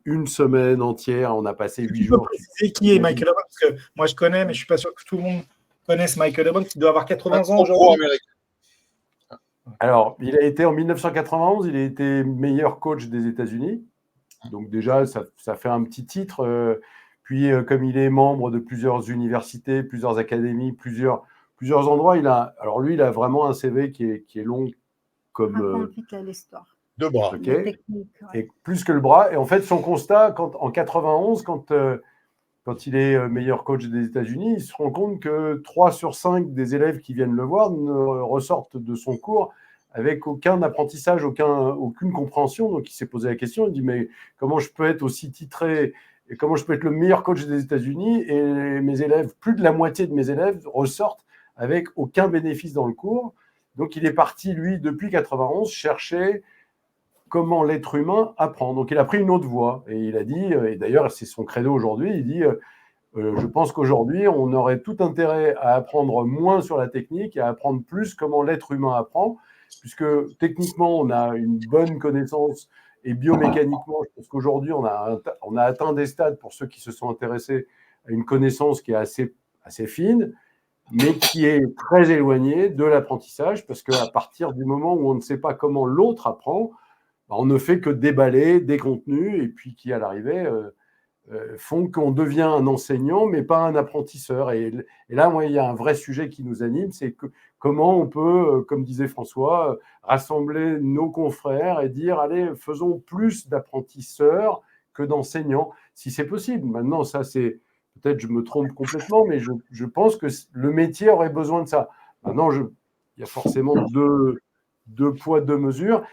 une semaine entière. On a passé 8 jours. Tu peux préciser qui est Michael Hebron? Parce que moi, je connais, mais je ne suis pas sûr que tout le monde connaisse Michael Hebron, qui doit avoir 80 ans aujourd'hui. Alors, il a été en 1991, il a été meilleur coach des États-Unis. Donc déjà, ça fait un petit titre. Puis, comme il est membre de plusieurs universités, plusieurs académies, plusieurs endroits, il a vraiment un CV qui est long comme l'histoire. 2 bras. Okay. Technique, ouais. Et plus que le bras. Et en fait, son constat, en 91, quand il est meilleur coach des États-Unis, il se rend compte que 3 sur 5 des élèves qui viennent le voir ne ressortent de son cours avec aucun apprentissage, aucune compréhension. Donc, il s'est posé la question, il dit, mais comment je peux être aussi titré et comment je peux être le meilleur coach des États-Unis et mes élèves, plus de la moitié de mes élèves ressortent avec aucun bénéfice dans le cours. Donc, il est parti, lui, depuis 91, chercher comment l'être humain apprend. Donc, il a pris une autre voie et il a dit, et d'ailleurs, c'est son credo aujourd'hui, il dit, je pense qu'aujourd'hui, on aurait tout intérêt à apprendre moins sur la technique et à apprendre plus comment l'être humain apprend, puisque techniquement, on a une bonne connaissance et biomécaniquement, je pense qu'aujourd'hui, on a atteint des stades, pour ceux qui se sont intéressés, à une connaissance qui est assez fine, mais qui est très éloignée de l'apprentissage, parce qu'à partir du moment où on ne sait pas comment l'autre apprend, on ne fait que déballer des contenus, et puis qui, à l'arrivée, font qu'on devient un enseignant, mais pas un apprentisseur. Et là, moi, il y a un vrai sujet qui nous anime, c'est comment on peut, comme disait François, rassembler nos confrères et dire, allez, faisons plus d'apprentiseurs que d'enseignants, si c'est possible. Maintenant, ça, c'est peut-être je me trompe complètement, mais je pense que le métier aurait besoin de ça. Maintenant, il y a forcément deux poids, deux mesures.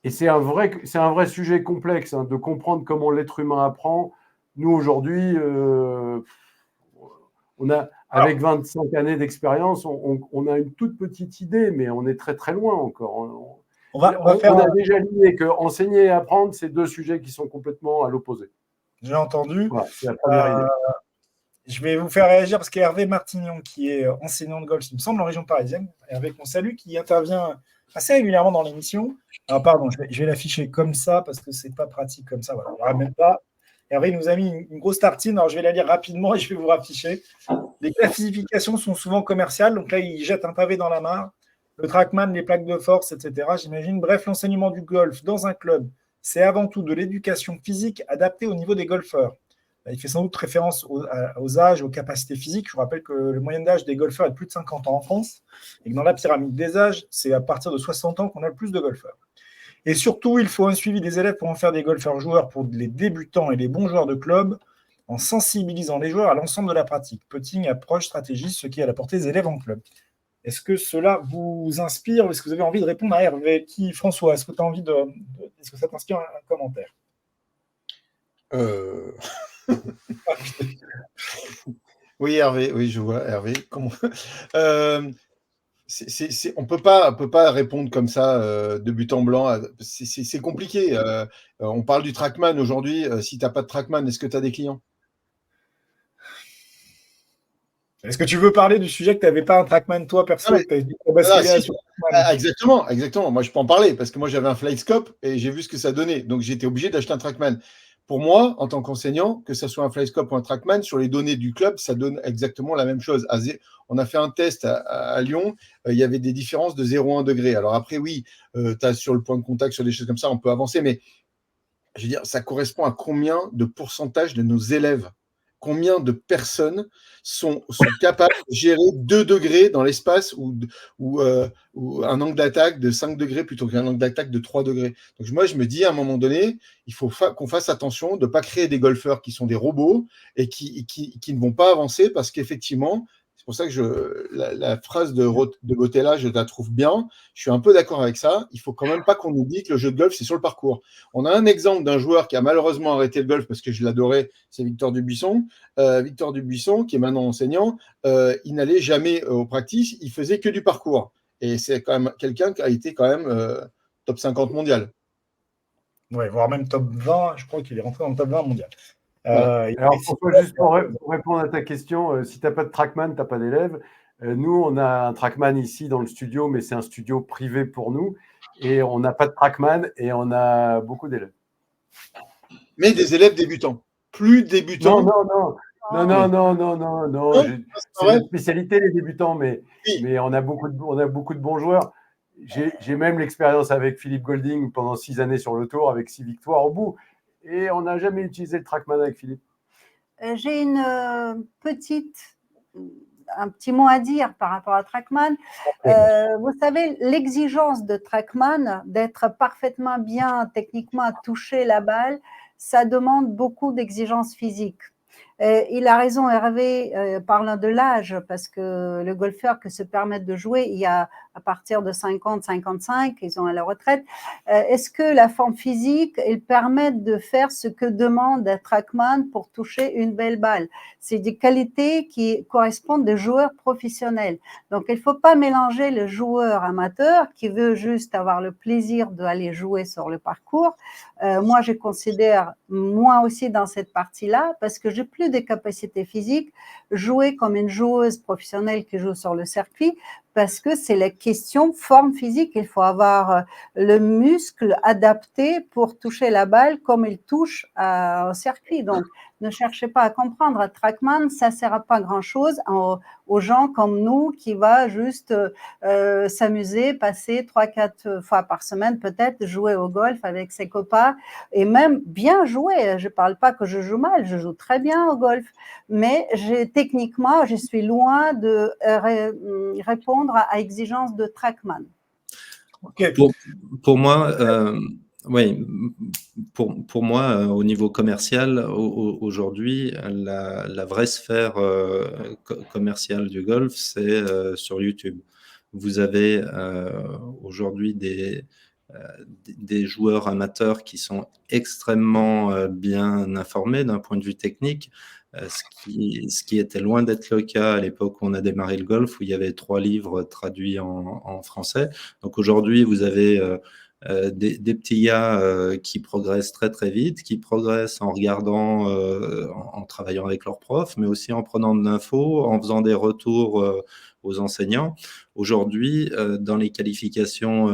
Et c'est un vrai sujet complexe, hein, de comprendre comment l'être humain apprend. Nous, aujourd'hui, avec 25 années d'expérience, on a une toute petite idée, mais on est très très loin encore. On a déjà lié que enseigner et apprendre, c'est deux sujets qui sont complètement à l'opposé. J'ai entendu. Voilà, c'est la première idée. Je vais vous faire réagir parce qu'Hervé Martignon, qui est enseignant de golf, il me semble, en région parisienne, Hervé qu'on salue, qui intervient assez régulièrement dans l'émission. Alors, pardon, je vais l'afficher comme ça parce que c'est pas pratique comme ça. Voilà, on ne ramène pas. Hervé nous a mis une grosse tartine. Alors, je vais la lire rapidement et je vais vous rafficher. Les classifications sont souvent commerciales. Donc là, il jette un pavé dans la mare. Le trackman, les plaques de force, etc. J'imagine. Bref, l'enseignement du golf dans un club, c'est avant tout de l'éducation physique adaptée au niveau des golfeurs. Il fait sans doute référence aux âges, aux capacités physiques. Je vous rappelle que le moyenne d'âge des golfeurs est de plus de 50 ans en France et que dans la pyramide des âges, c'est à partir de 60 ans qu'on a le plus de golfeurs. Et surtout, il faut un suivi des élèves pour en faire des golfeurs joueurs pour les débutants et les bons joueurs de club, en sensibilisant les joueurs à l'ensemble de la pratique. Putting, approche, stratégie, ce qui est à la portée des élèves en club. Est-ce que cela vous inspire ou est-ce que vous avez envie de répondre à Hervé? François, est-ce que tu as envie est-ce que ça t'inspire un commentaire? Oui, Hervé, oui, je vois, Hervé. Comment on peut pas répondre comme ça de but en blanc. C'est compliqué. On parle du trackman aujourd'hui. Si tu n'as pas de trackman, est-ce que tu as des clients? Est-ce que tu veux parler du sujet que tu n'avais pas un trackman toi perso? Exactement. Moi, je peux en parler parce que moi, j'avais un FlightScope et j'ai vu ce que ça donnait. Donc, j'étais obligé d'acheter un trackman. Pour moi, en tant qu'enseignant, que ce soit un FlightScope ou un trackman, sur les données du club, ça donne exactement la même chose. On a fait un test à Lyon, il y avait des différences de 0,1 degré. Alors après, oui, tu as sur le point de contact, sur des choses comme ça, on peut avancer, mais je veux dire, ça correspond à combien de pourcentage de nos élèves? Combien de personnes sont capables de gérer 2 degrés dans l'espace ou un angle d'attaque de 5 degrés plutôt qu'un angle d'attaque de 3 degrés. Donc moi, je me dis à un moment donné, il faut qu'on fasse attention de ne pas créer des golfeurs qui sont des robots et qui ne vont pas avancer parce qu'effectivement, c'est pour ça que la phrase de Botella, je la trouve bien. Je suis un peu d'accord avec ça. Il ne faut quand même pas qu'on nous dise que le jeu de golf, c'est sur le parcours. On a un exemple d'un joueur qui a malheureusement arrêté le golf parce que je l'adorais, c'est Victor Dubuisson. Victor Dubuisson, qui est maintenant enseignant, il n'allait jamais au practice, il faisait que du parcours. Et c'est quand même quelqu'un qui a été quand même top 50 mondial. Oui, voire même top 20. Je crois qu'il est rentré dans le top 20 mondial. Alors, François, juste pour répondre à ta question, si tu n'as pas de trackman, tu n'as pas d'élèves. Nous, on a un trackman ici dans le studio, mais c'est un studio privé pour nous. Et on n'a pas de trackman et on a beaucoup d'élèves. Mais des élèves débutants. Plus débutants. Non. C'est notre spécialité, les débutants, mais on a beaucoup de bons joueurs. J'ai même l'expérience avec Philippe Golding pendant 6 années sur le tour, avec 6 victoires au bout. Et on n'a jamais utilisé le trackman avec Philippe. J'ai un petit mot à dire par rapport à trackman. Vous savez, l'exigence de trackman, d'être parfaitement bien techniquement à toucher la balle, ça demande beaucoup d'exigences physiques. Il a raison, Hervé, parlant de l'âge, parce que le golfeur que se permettent de jouer, il y a à partir de 50, 55, ils ont à la retraite. Est-ce que la forme physique, elle permet de faire ce que demande un trackman pour toucher une belle balle? C'est des qualités qui correspondent aux joueurs professionnels. Donc, il ne faut pas mélanger le joueur amateur qui veut juste avoir le plaisir d'aller jouer sur le parcours. Moi, je considère, moi aussi, dans cette partie-là, parce que j'ai plus de capacités physiques, jouer comme une joueuse professionnelle qui joue sur le circuit, parce que c'est la question forme physique. Il faut avoir le muscle adapté pour toucher la balle comme il touche au circuit. Donc, ne cherchez pas à comprendre. À trackman, ça ne sert à pas grand-chose aux gens comme nous qui va juste s'amuser, passer 3-4 fois par semaine peut-être, jouer au golf avec ses copains et même bien jouer. Je ne parle pas que je joue mal, je joue très bien au golf, mais techniquement, je suis loin de répondre à exigence de trackman. Okay. Pour moi, oui, pour moi, au niveau commercial, aujourd'hui, la vraie sphère commerciale du golf, c'est sur YouTube. Vous avez aujourd'hui des joueurs amateurs qui sont extrêmement bien informés d'un point de vue technique, ce qui était loin d'être le cas à l'époque où on a démarré le golf, où il y avait 3 livres traduits en français. Donc aujourd'hui, vous avez des petits gars qui progressent très très vite, qui progressent en regardant, en travaillant avec leurs profs, mais aussi en prenant de l'info, en faisant des retours aux enseignants. Aujourd'hui, dans les qualifications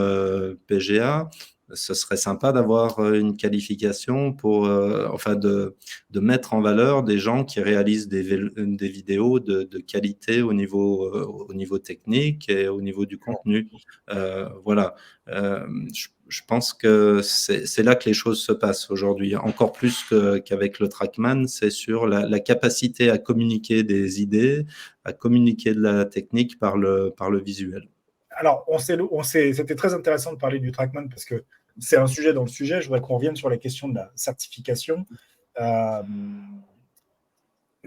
PGA, ce serait sympa d'avoir une qualification pour, enfin, de mettre en valeur des gens qui réalisent des vidéos de qualité au niveau technique et au niveau du contenu. Voilà. Je pense que c'est là que les choses se passent aujourd'hui. Encore plus qu'avec le Trackman, c'est sur la capacité à communiquer des idées, à communiquer de la technique par le visuel. Alors, c'était très intéressant de parler du Trackman parce que c'est un sujet dans le sujet. Je voudrais qu'on revienne sur la question de la certification. Je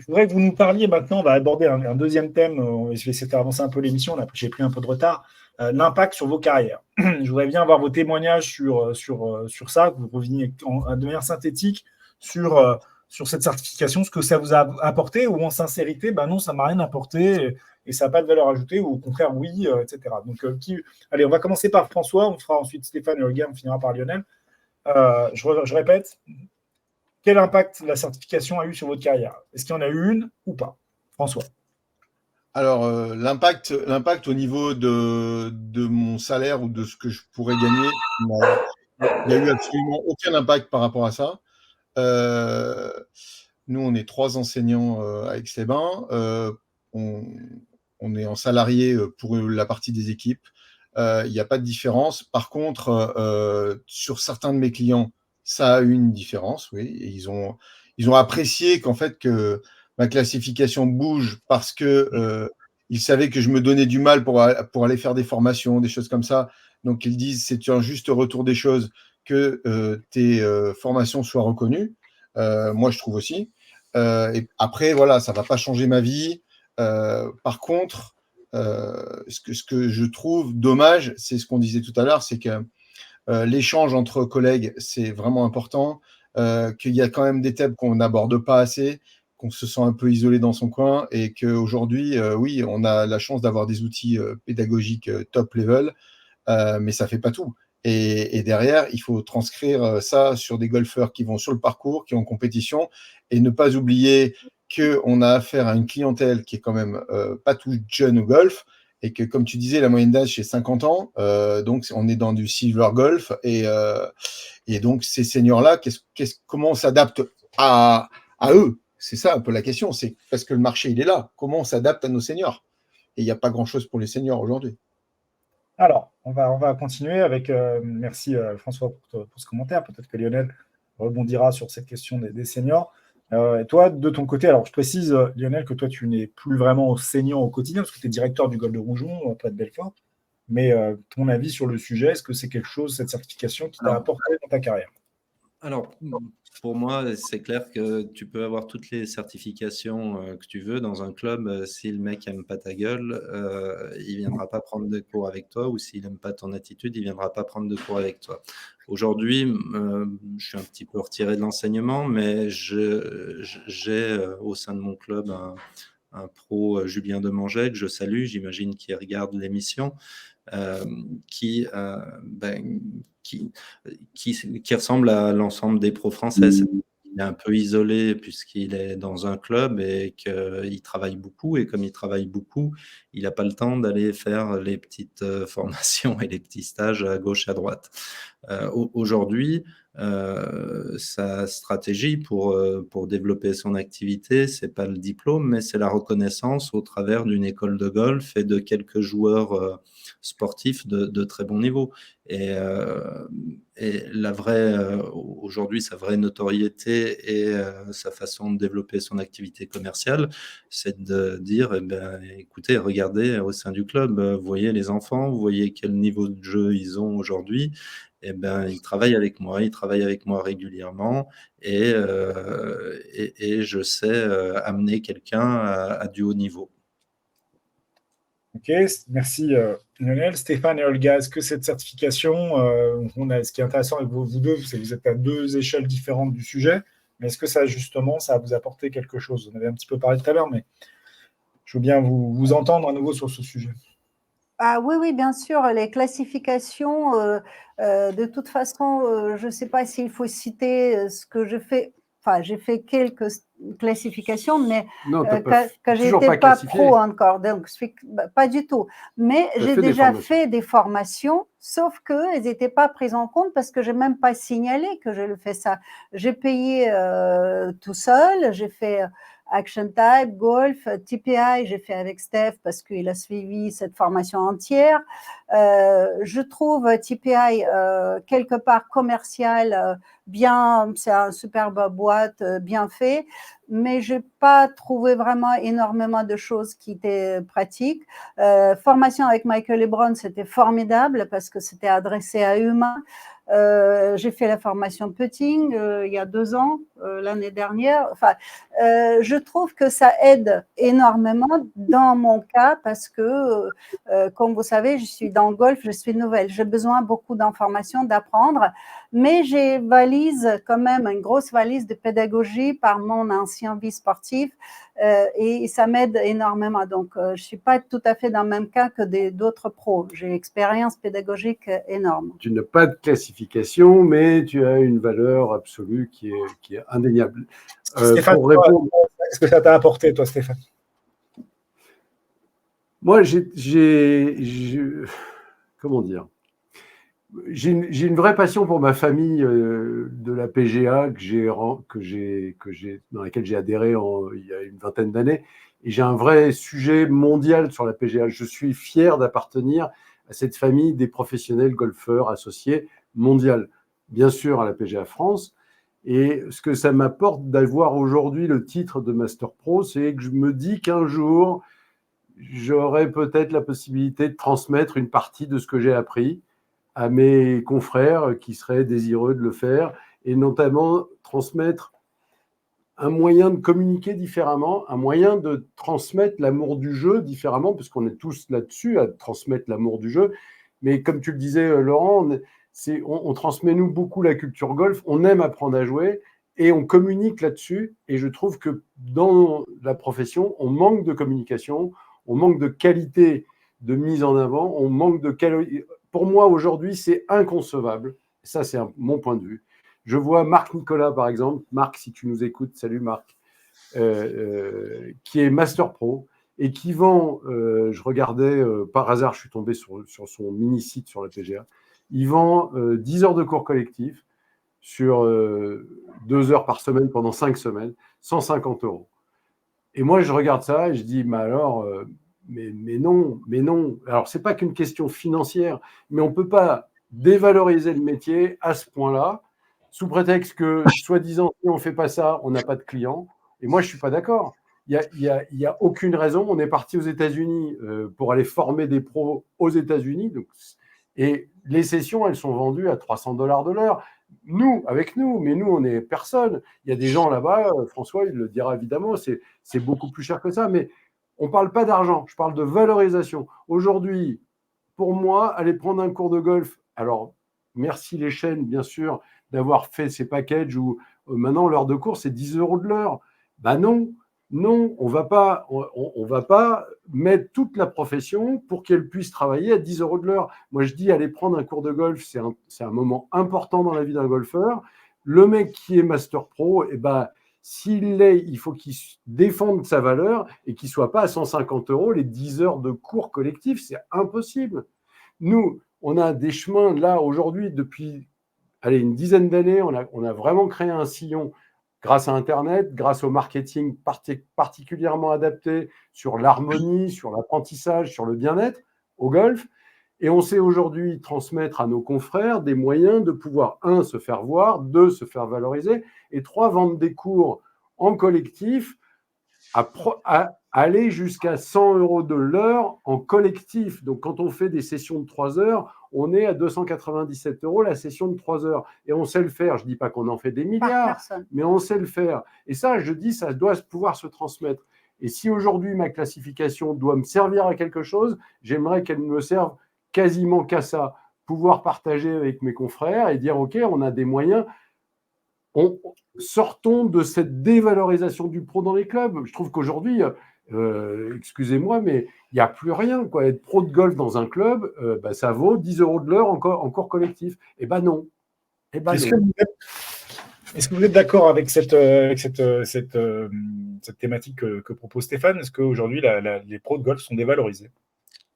voudrais que vous nous parliez maintenant, on va aborder un deuxième thème. Je vais essayer de faire avancer un peu l'émission, là, j'ai pris un peu de retard. L'impact sur vos carrières. Je voudrais bien avoir vos témoignages sur ça, que vous reveniez de manière synthétique sur cette certification, ce que ça vous a apporté, ou en sincérité, ben non, ça ne m'a rien apporté et ça n'a pas de valeur ajoutée, ou au contraire, oui, etc. Donc, allez, on va commencer par François, on fera ensuite Stéphane et Olga, on finira par Lionel. Je répète, quel impact la certification a eu sur votre carrière? Est-ce qu'il y en a eu une ou pas? François. Alors, l'impact au niveau de mon salaire ou de ce que je pourrais gagner, il n'y a eu absolument aucun impact par rapport à ça. Nous, on est 3 enseignants à Aix-les-Bains. On est en salarié pour la partie des équipes. Il n'y a pas de différence. Par contre, sur certains de mes clients, ça a eu une différence, oui. Et ils ont apprécié qu'en fait, que ma classification bouge parce que ils savaient que je me donnais du mal pour aller faire des formations, des choses comme ça. Donc, ils disent, c'est un juste retour des choses que tes formations soient reconnues. Moi, je trouve aussi. Et après, voilà, ça ne va pas changer ma vie. Par contre, ce que je trouve dommage, c'est ce qu'on disait tout à l'heure, c'est que l'échange entre collègues, c'est vraiment important, qu'il y a quand même des thèmes qu'on n'aborde pas assez, qu'on se sent un peu isolé dans son coin, et qu'aujourd'hui, oui, on a la chance d'avoir des outils pédagogiques top level, mais ça ne fait pas tout. Et derrière, il faut transcrire ça sur des golfeurs qui vont sur le parcours, qui ont compétition, et ne pas oublier qu'on a affaire à une clientèle qui est quand même pas toute jeune au golf, et que, comme tu disais, la moyenne d'âge, c'est 50 ans, donc on est dans du silver golf, et donc ces seniors-là, comment on s'adapte à eux? C'est ça un peu la question, c'est parce que le marché, il est là. Comment on s'adapte à nos seniors? Et il n'y a pas grand-chose pour les seniors aujourd'hui. Alors, on va continuer avec. Merci François pour ce commentaire. Peut-être que Lionel rebondira sur cette question des seniors. Et toi, de ton côté, alors je précise, Lionel, que toi, tu n'es plus vraiment enseignant au quotidien, parce que tu es directeur du Golf de Rougemont, pas de Belfort. Mais ton avis sur le sujet, est-ce que c'est quelque chose, cette certification, qui t'a apporté dans ta carrière? Alors, pour moi, c'est clair que tu peux avoir toutes les certifications que tu veux dans un club. Si le mec n'aime pas ta gueule, il ne viendra pas prendre de cours avec toi, ou s'il n'aime pas ton attitude, il ne viendra pas prendre de cours avec toi. Aujourd'hui, je suis un petit peu retiré de l'enseignement, mais j'ai au sein de mon club un pro, Julien Demangey, que je salue, j'imagine qu'il regarde l'émission, qui ressemble à l'ensemble des pros français. Il est un peu isolé puisqu'il est dans un club et qu'il travaille beaucoup. Et comme il travaille beaucoup, il n'a pas le temps d'aller faire les petites formations et les petits stages à gauche, à droite. Aujourd'hui, sa stratégie pour développer son activité, c'est pas le diplôme, mais c'est la reconnaissance au travers d'une école de golf et de quelques joueurs sportifs de très bon niveau. Et aujourd'hui, sa vraie notoriété et sa façon de développer son activité commerciale, c'est de dire, écoutez, regardez au sein du club, vous voyez les enfants, vous voyez quel niveau de jeu ils ont aujourd'hui. Ils travaillent avec moi régulièrement, et je sais amener quelqu'un à du haut niveau. Ok, merci Lionel. Stéphane et Olga, est-ce que cette certification, ce qui est intéressant avec vous deux, c'est que vous êtes à deux échelles différentes du sujet. Mais est-ce que ça, justement, ça a vous apporté quelque chose? Vous en avez un petit peu parlé tout à l'heure, mais je veux bien vous entendre à nouveau sur ce sujet. Ah oui, oui, bien sûr, les classifications, de toute façon, je ne sais pas s'il faut citer ce que je fais. Enfin, j'ai fait quelques classifications, mais Non, tu quand toujours j'étais pas pas classifié. pro encore, donc pas du tout. Mais j'ai déjà fait des formations, sauf qu'elles n'étaient pas prises en compte parce que j'ai même pas signalé que je le fais ça. J'ai payé tout seul, j'ai fait Action Type, Golf, TPI, j'ai fait avec Steph parce qu'il a suivi cette formation entière. Je trouve TPI quelque part commercial, bien, c'est un superbe boîte, bien fait, mais je n'ai pas trouvé vraiment énormément de choses qui étaient pratiques. Formation avec Michael Lebron, c'était formidable parce que c'était adressé à humains. J'ai fait la formation putting il y a 2 ans, l'année dernière. Enfin, je trouve que ça aide énormément dans mon cas parce que, comme vous savez, je suis dans le golf, je suis nouvelle. J'ai besoin beaucoup d'informations, d'apprendre, mais j'ai valise quand même une grosse valise de pédagogie par mon ancien vie sportif et ça m'aide énormément. Donc, je ne suis pas tout à fait dans le même cas que d'autres pros. J'ai une expérience pédagogique énorme. Tu n'as pas de classification, mais tu as une valeur absolue qui est indéniable. Stéphane, pour répondre... est-ce que ça t'a apporté, toi, Stéphane? Moi, comment dire, j'ai une vraie passion pour ma famille de la PGA dans laquelle j'ai adhéré il y a une vingtaine d'années. Et j'ai un vrai sujet mondial sur la PGA. Je suis fier d'appartenir à cette famille des professionnels golfeurs associés mondial. Bien sûr, à la PGA France. Et ce que ça m'apporte d'avoir aujourd'hui le titre de Master Pro, c'est que je me dis qu'un jour, j'aurai peut-être la possibilité de transmettre une partie de ce que j'ai appris à mes confrères qui seraient désireux de le faire, et notamment transmettre un moyen de communiquer différemment, un moyen de transmettre l'amour du jeu différemment, parce qu'on est tous là-dessus à transmettre l'amour du jeu. Mais comme tu le disais, Laurent, on transmet nous beaucoup la culture golf, on aime apprendre à jouer et on communique là-dessus. Et je trouve que dans la profession, on manque de communication, on manque de qualité de mise en avant, on manque de qualité. Pour moi, aujourd'hui, c'est inconcevable. Ça, c'est mon point de vue. Je vois Marc Nicolas, par exemple. Marc, si tu nous écoutes, salut Marc, qui est Master Pro et qui vend, je regardais, par hasard, je suis tombé sur son mini-site sur la PGA, il vend 10 heures de cours collectifs sur 2 heures par semaine pendant 5 semaines, 150 €. Et moi, je regarde ça et je dis, mais alors, mais non. Alors, ce n'est pas qu'une question financière, mais on ne peut pas dévaloriser le métier à ce point-là, sous prétexte que, soi-disant, si on ne fait pas ça, on n'a pas de clients. Et moi, je ne suis pas d'accord. Il n'y a aucune raison. On est parti aux États-Unis pour aller former des pros aux États-Unis. Et les sessions, elles sont vendues à 300 $ de l'heure. Avec nous, mais nous, on n'est personne. Il y a des gens là-bas, François, il le dira évidemment, c'est beaucoup plus cher que ça, mais on ne parle pas d'argent, je parle de valorisation. Aujourd'hui, pour moi, aller prendre un cours de golf, alors merci les chaînes, bien sûr, d'avoir fait ces packages où maintenant l'heure de cours, c'est 10 € de l'heure. Ben non, on va pas mettre toute la profession pour qu'elle puisse travailler à 10 € de l'heure. Moi, je dis, aller prendre un cours de golf, c'est un moment important dans la vie d'un golfeur. Le mec qui est Master Pro, eh ben, s'il l'est, il faut qu'il défende sa valeur et qu'il ne soit pas à 150 € les 10 heures de cours collectifs. C'est impossible. Nous, on a des chemins là aujourd'hui depuis une dizaine d'années. On a vraiment créé un sillon grâce à Internet, grâce au marketing particulièrement adapté sur l'harmonie, sur l'apprentissage, sur le bien-être au golf. Et on sait aujourd'hui transmettre à nos confrères des moyens de pouvoir, 1, se faire voir, 2, se faire valoriser, et 3, vendre des cours en collectif à aller jusqu'à 100 € de l'heure en collectif. Donc, quand on fait des sessions de 3 heures, on est à 297 € la session de 3 heures. Et on sait le faire. Je ne dis pas qu'on en fait des milliards, mais on sait le faire. Et ça, je dis, ça doit pouvoir se transmettre. Et si aujourd'hui, ma classification doit me servir à quelque chose, j'aimerais qu'elle me serve quasiment qu'à ça. Pouvoir partager avec mes confrères et dire, OK, on a des moyens. sortons de cette dévalorisation du pro dans les clubs. Je trouve qu'aujourd'hui, excusez-moi, mais il n'y a plus rien, quoi. Être pro de golf dans un club, ça vaut 10 € de l'heure en cours collectif. Eh ben non. Est-ce que vous êtes d'accord avec cette thématique que propose Stéphane? Est-ce qu'aujourd'hui, les pros de golf sont dévalorisés?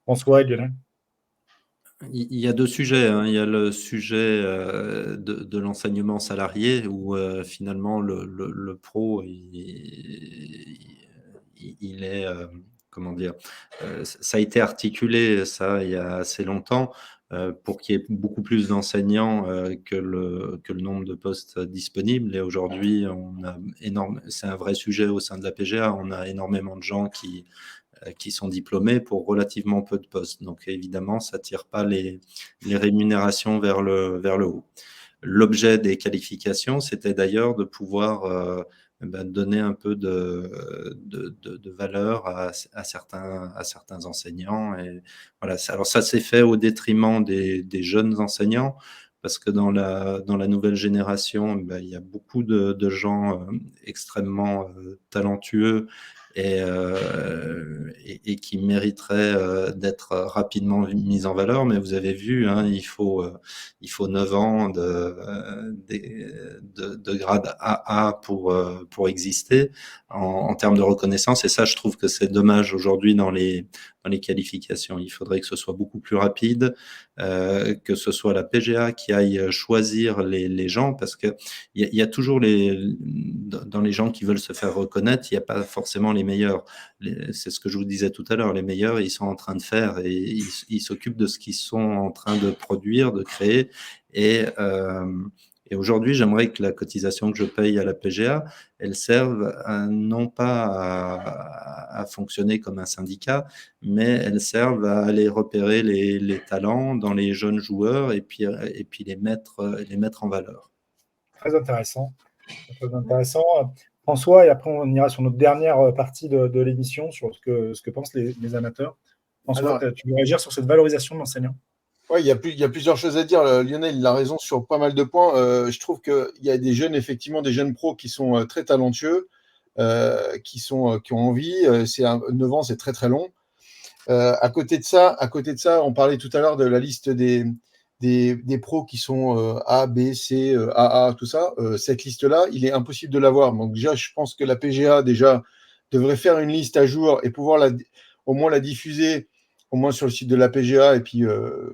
François et Lionel? Il y a deux sujets, hein. Il y a le sujet de l'enseignement salarié où finalement le pro, il est, comment dire, ça a été articulé, ça, il y a assez longtemps, pour qu'il y ait beaucoup plus d'enseignants que le nombre de postes disponibles. Et aujourd'hui, c'est un vrai sujet au sein de la PGA. On a énormément de gens qui sont diplômés pour relativement peu de postes. Donc évidemment, ça ne tire pas les rémunérations vers le haut. L'objet des qualifications, c'était d'ailleurs de pouvoir donner un peu de valeur à certains enseignants. Et voilà. Alors ça s'est fait au détriment des jeunes enseignants, parce que dans la nouvelle génération, il y a beaucoup de gens extrêmement talentueux et qui mériteraient d'être rapidement mis en valeur. Mais vous avez vu, hein, il faut 9 ans de grade AA pour exister en termes de reconnaissance. Et ça, je trouve que c'est dommage aujourd'hui dans les qualifications. Il faudrait que ce soit beaucoup plus rapide, que ce soit la PGA qui aille choisir les gens, parce qu'il y a toujours dans les gens qui veulent se faire reconnaître, il n'y a pas forcément les meilleurs. C'est ce que je vous disais tout à l'heure, les meilleurs, ils sont en train de faire et ils s'occupent de ce qu'ils sont en train de produire, de créer. Et aujourd'hui, j'aimerais que la cotisation que je paye à la PGA, elle serve non pas à fonctionner comme un syndicat, mais elle serve à aller repérer les talents dans les jeunes joueurs et puis les mettre en valeur. Très intéressant. Très intéressant. François, et après on ira sur notre dernière partie de l'émission, sur ce que pensent les amateurs. François, tu veux réagir sur cette valorisation de l'enseignant? Oui, il y a plusieurs choses à dire. Lionel, il a raison sur pas mal de points. Je trouve qu'il y a des jeunes, effectivement, des jeunes pros qui sont très talentueux, qui ont envie. 9 ans, c'est très, très long. À côté de ça, on parlait tout à l'heure de la liste des pros qui sont A, B, C, AA, tout ça. Cette liste-là, il est impossible de l'avoir. Donc déjà, je pense que la PGA devrait faire une liste à jour et pouvoir au moins la diffuser, au moins sur le site de la PGA et puis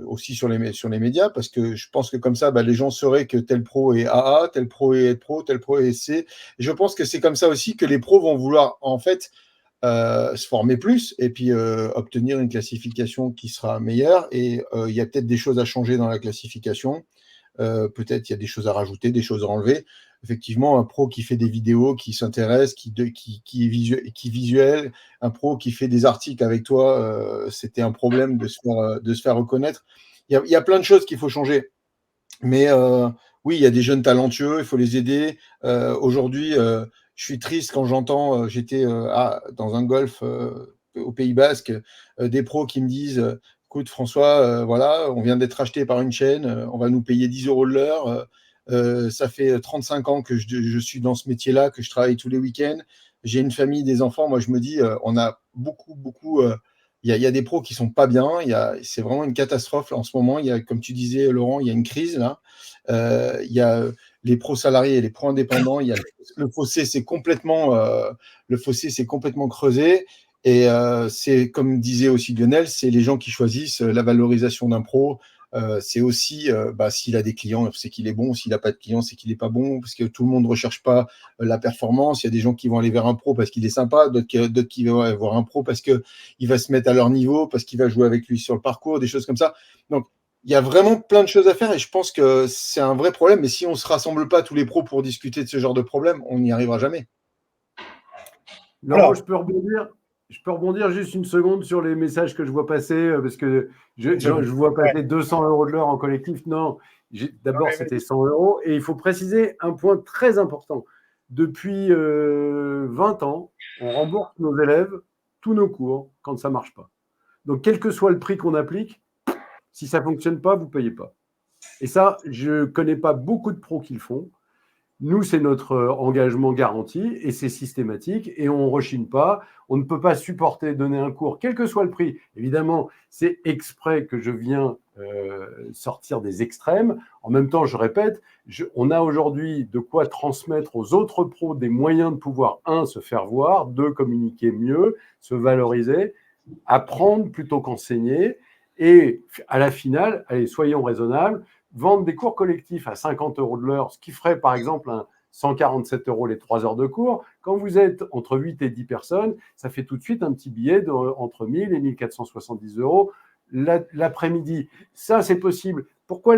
aussi sur les médias, parce que je pense que comme ça, les gens sauraient que tel pro est AA, tel pro est pro, tel pro est C. Et je pense que c'est comme ça aussi que les pros vont vouloir, en fait, se former plus et puis obtenir une classification qui sera meilleure. Et il y a peut-être des choses à changer dans la classification. Peut-être il y a des choses à rajouter, des choses à enlever. Effectivement, un pro qui fait des vidéos, qui s'intéresse, qui est visuel, un pro qui fait des articles avec toi, c'était un problème de se faire reconnaître. Il y a plein de choses qu'il faut changer. Mais oui, il y a des jeunes talentueux, il faut les aider. Aujourd'hui, je suis triste quand j'entends, j'étais dans un golf au Pays Basque, des pros qui me disent écoute François, voilà, on vient d'être acheté par une chaîne, on va nous payer 10 € de l'heure. Ça fait 35 ans que je suis dans ce métier-là, que je travaille tous les week-ends. J'ai une famille, des enfants. Moi, je me dis, on a beaucoup. Il y a des pros qui sont pas bien. C'est vraiment une catastrophe là, en ce moment. Comme tu disais, Laurent, il y a une crise là. Il y a les pros salariés et les pros indépendants. Il y a le fossé, c'est complètement creusé. Et c'est comme disait aussi Lionel, c'est les gens qui choisissent la valorisation d'un pro. C'est aussi s'il a des clients, c'est qu'il est bon. S'il n'a pas de clients, c'est qu'il n'est pas bon. Parce que tout le monde ne recherche pas la performance. Il y a des gens qui vont aller vers un pro parce qu'il est sympa, d'autres qui vont aller voir un pro parce qu'il va se mettre à leur niveau, parce qu'il va jouer avec lui sur le parcours, des choses comme ça. Donc, il y a vraiment plein de choses à faire et je pense que c'est un vrai problème. Mais si on ne se rassemble pas tous les pros pour discuter de ce genre de problème, on n'y arrivera jamais. Alors, je peux rebondir juste une seconde sur les messages que je vois passer, parce que je vois passer 200 € de l'heure en collectif. Non, d'abord, c'était 100 €. Et il faut préciser un point très important. Depuis 20 ans, on rembourse nos élèves tous nos cours quand ça ne marche pas. Donc, quel que soit le prix qu'on applique, si ça ne fonctionne pas, vous ne payez pas. Et ça, je ne connais pas beaucoup de pros qui le font. Nous, c'est notre engagement garanti et c'est systématique et on ne rechigne pas. On ne peut pas supporter donner un cours, quel que soit le prix. Évidemment, c'est exprès que je viens sortir des extrêmes. En même temps, je répète, on a aujourd'hui de quoi transmettre aux autres pros des moyens de pouvoir, un, se faire voir, deux, communiquer mieux, se valoriser, apprendre plutôt qu'enseigner. Et à la finale, allez, soyons raisonnables, vendre des cours collectifs à 50 € de l'heure, ce qui ferait par exemple 147 € les 3 heures de cours, quand vous êtes entre 8 et 10 personnes, ça fait tout de suite un petit billet entre 1000 et 1470 € l'après-midi. Ça, c'est possible. Pourquoi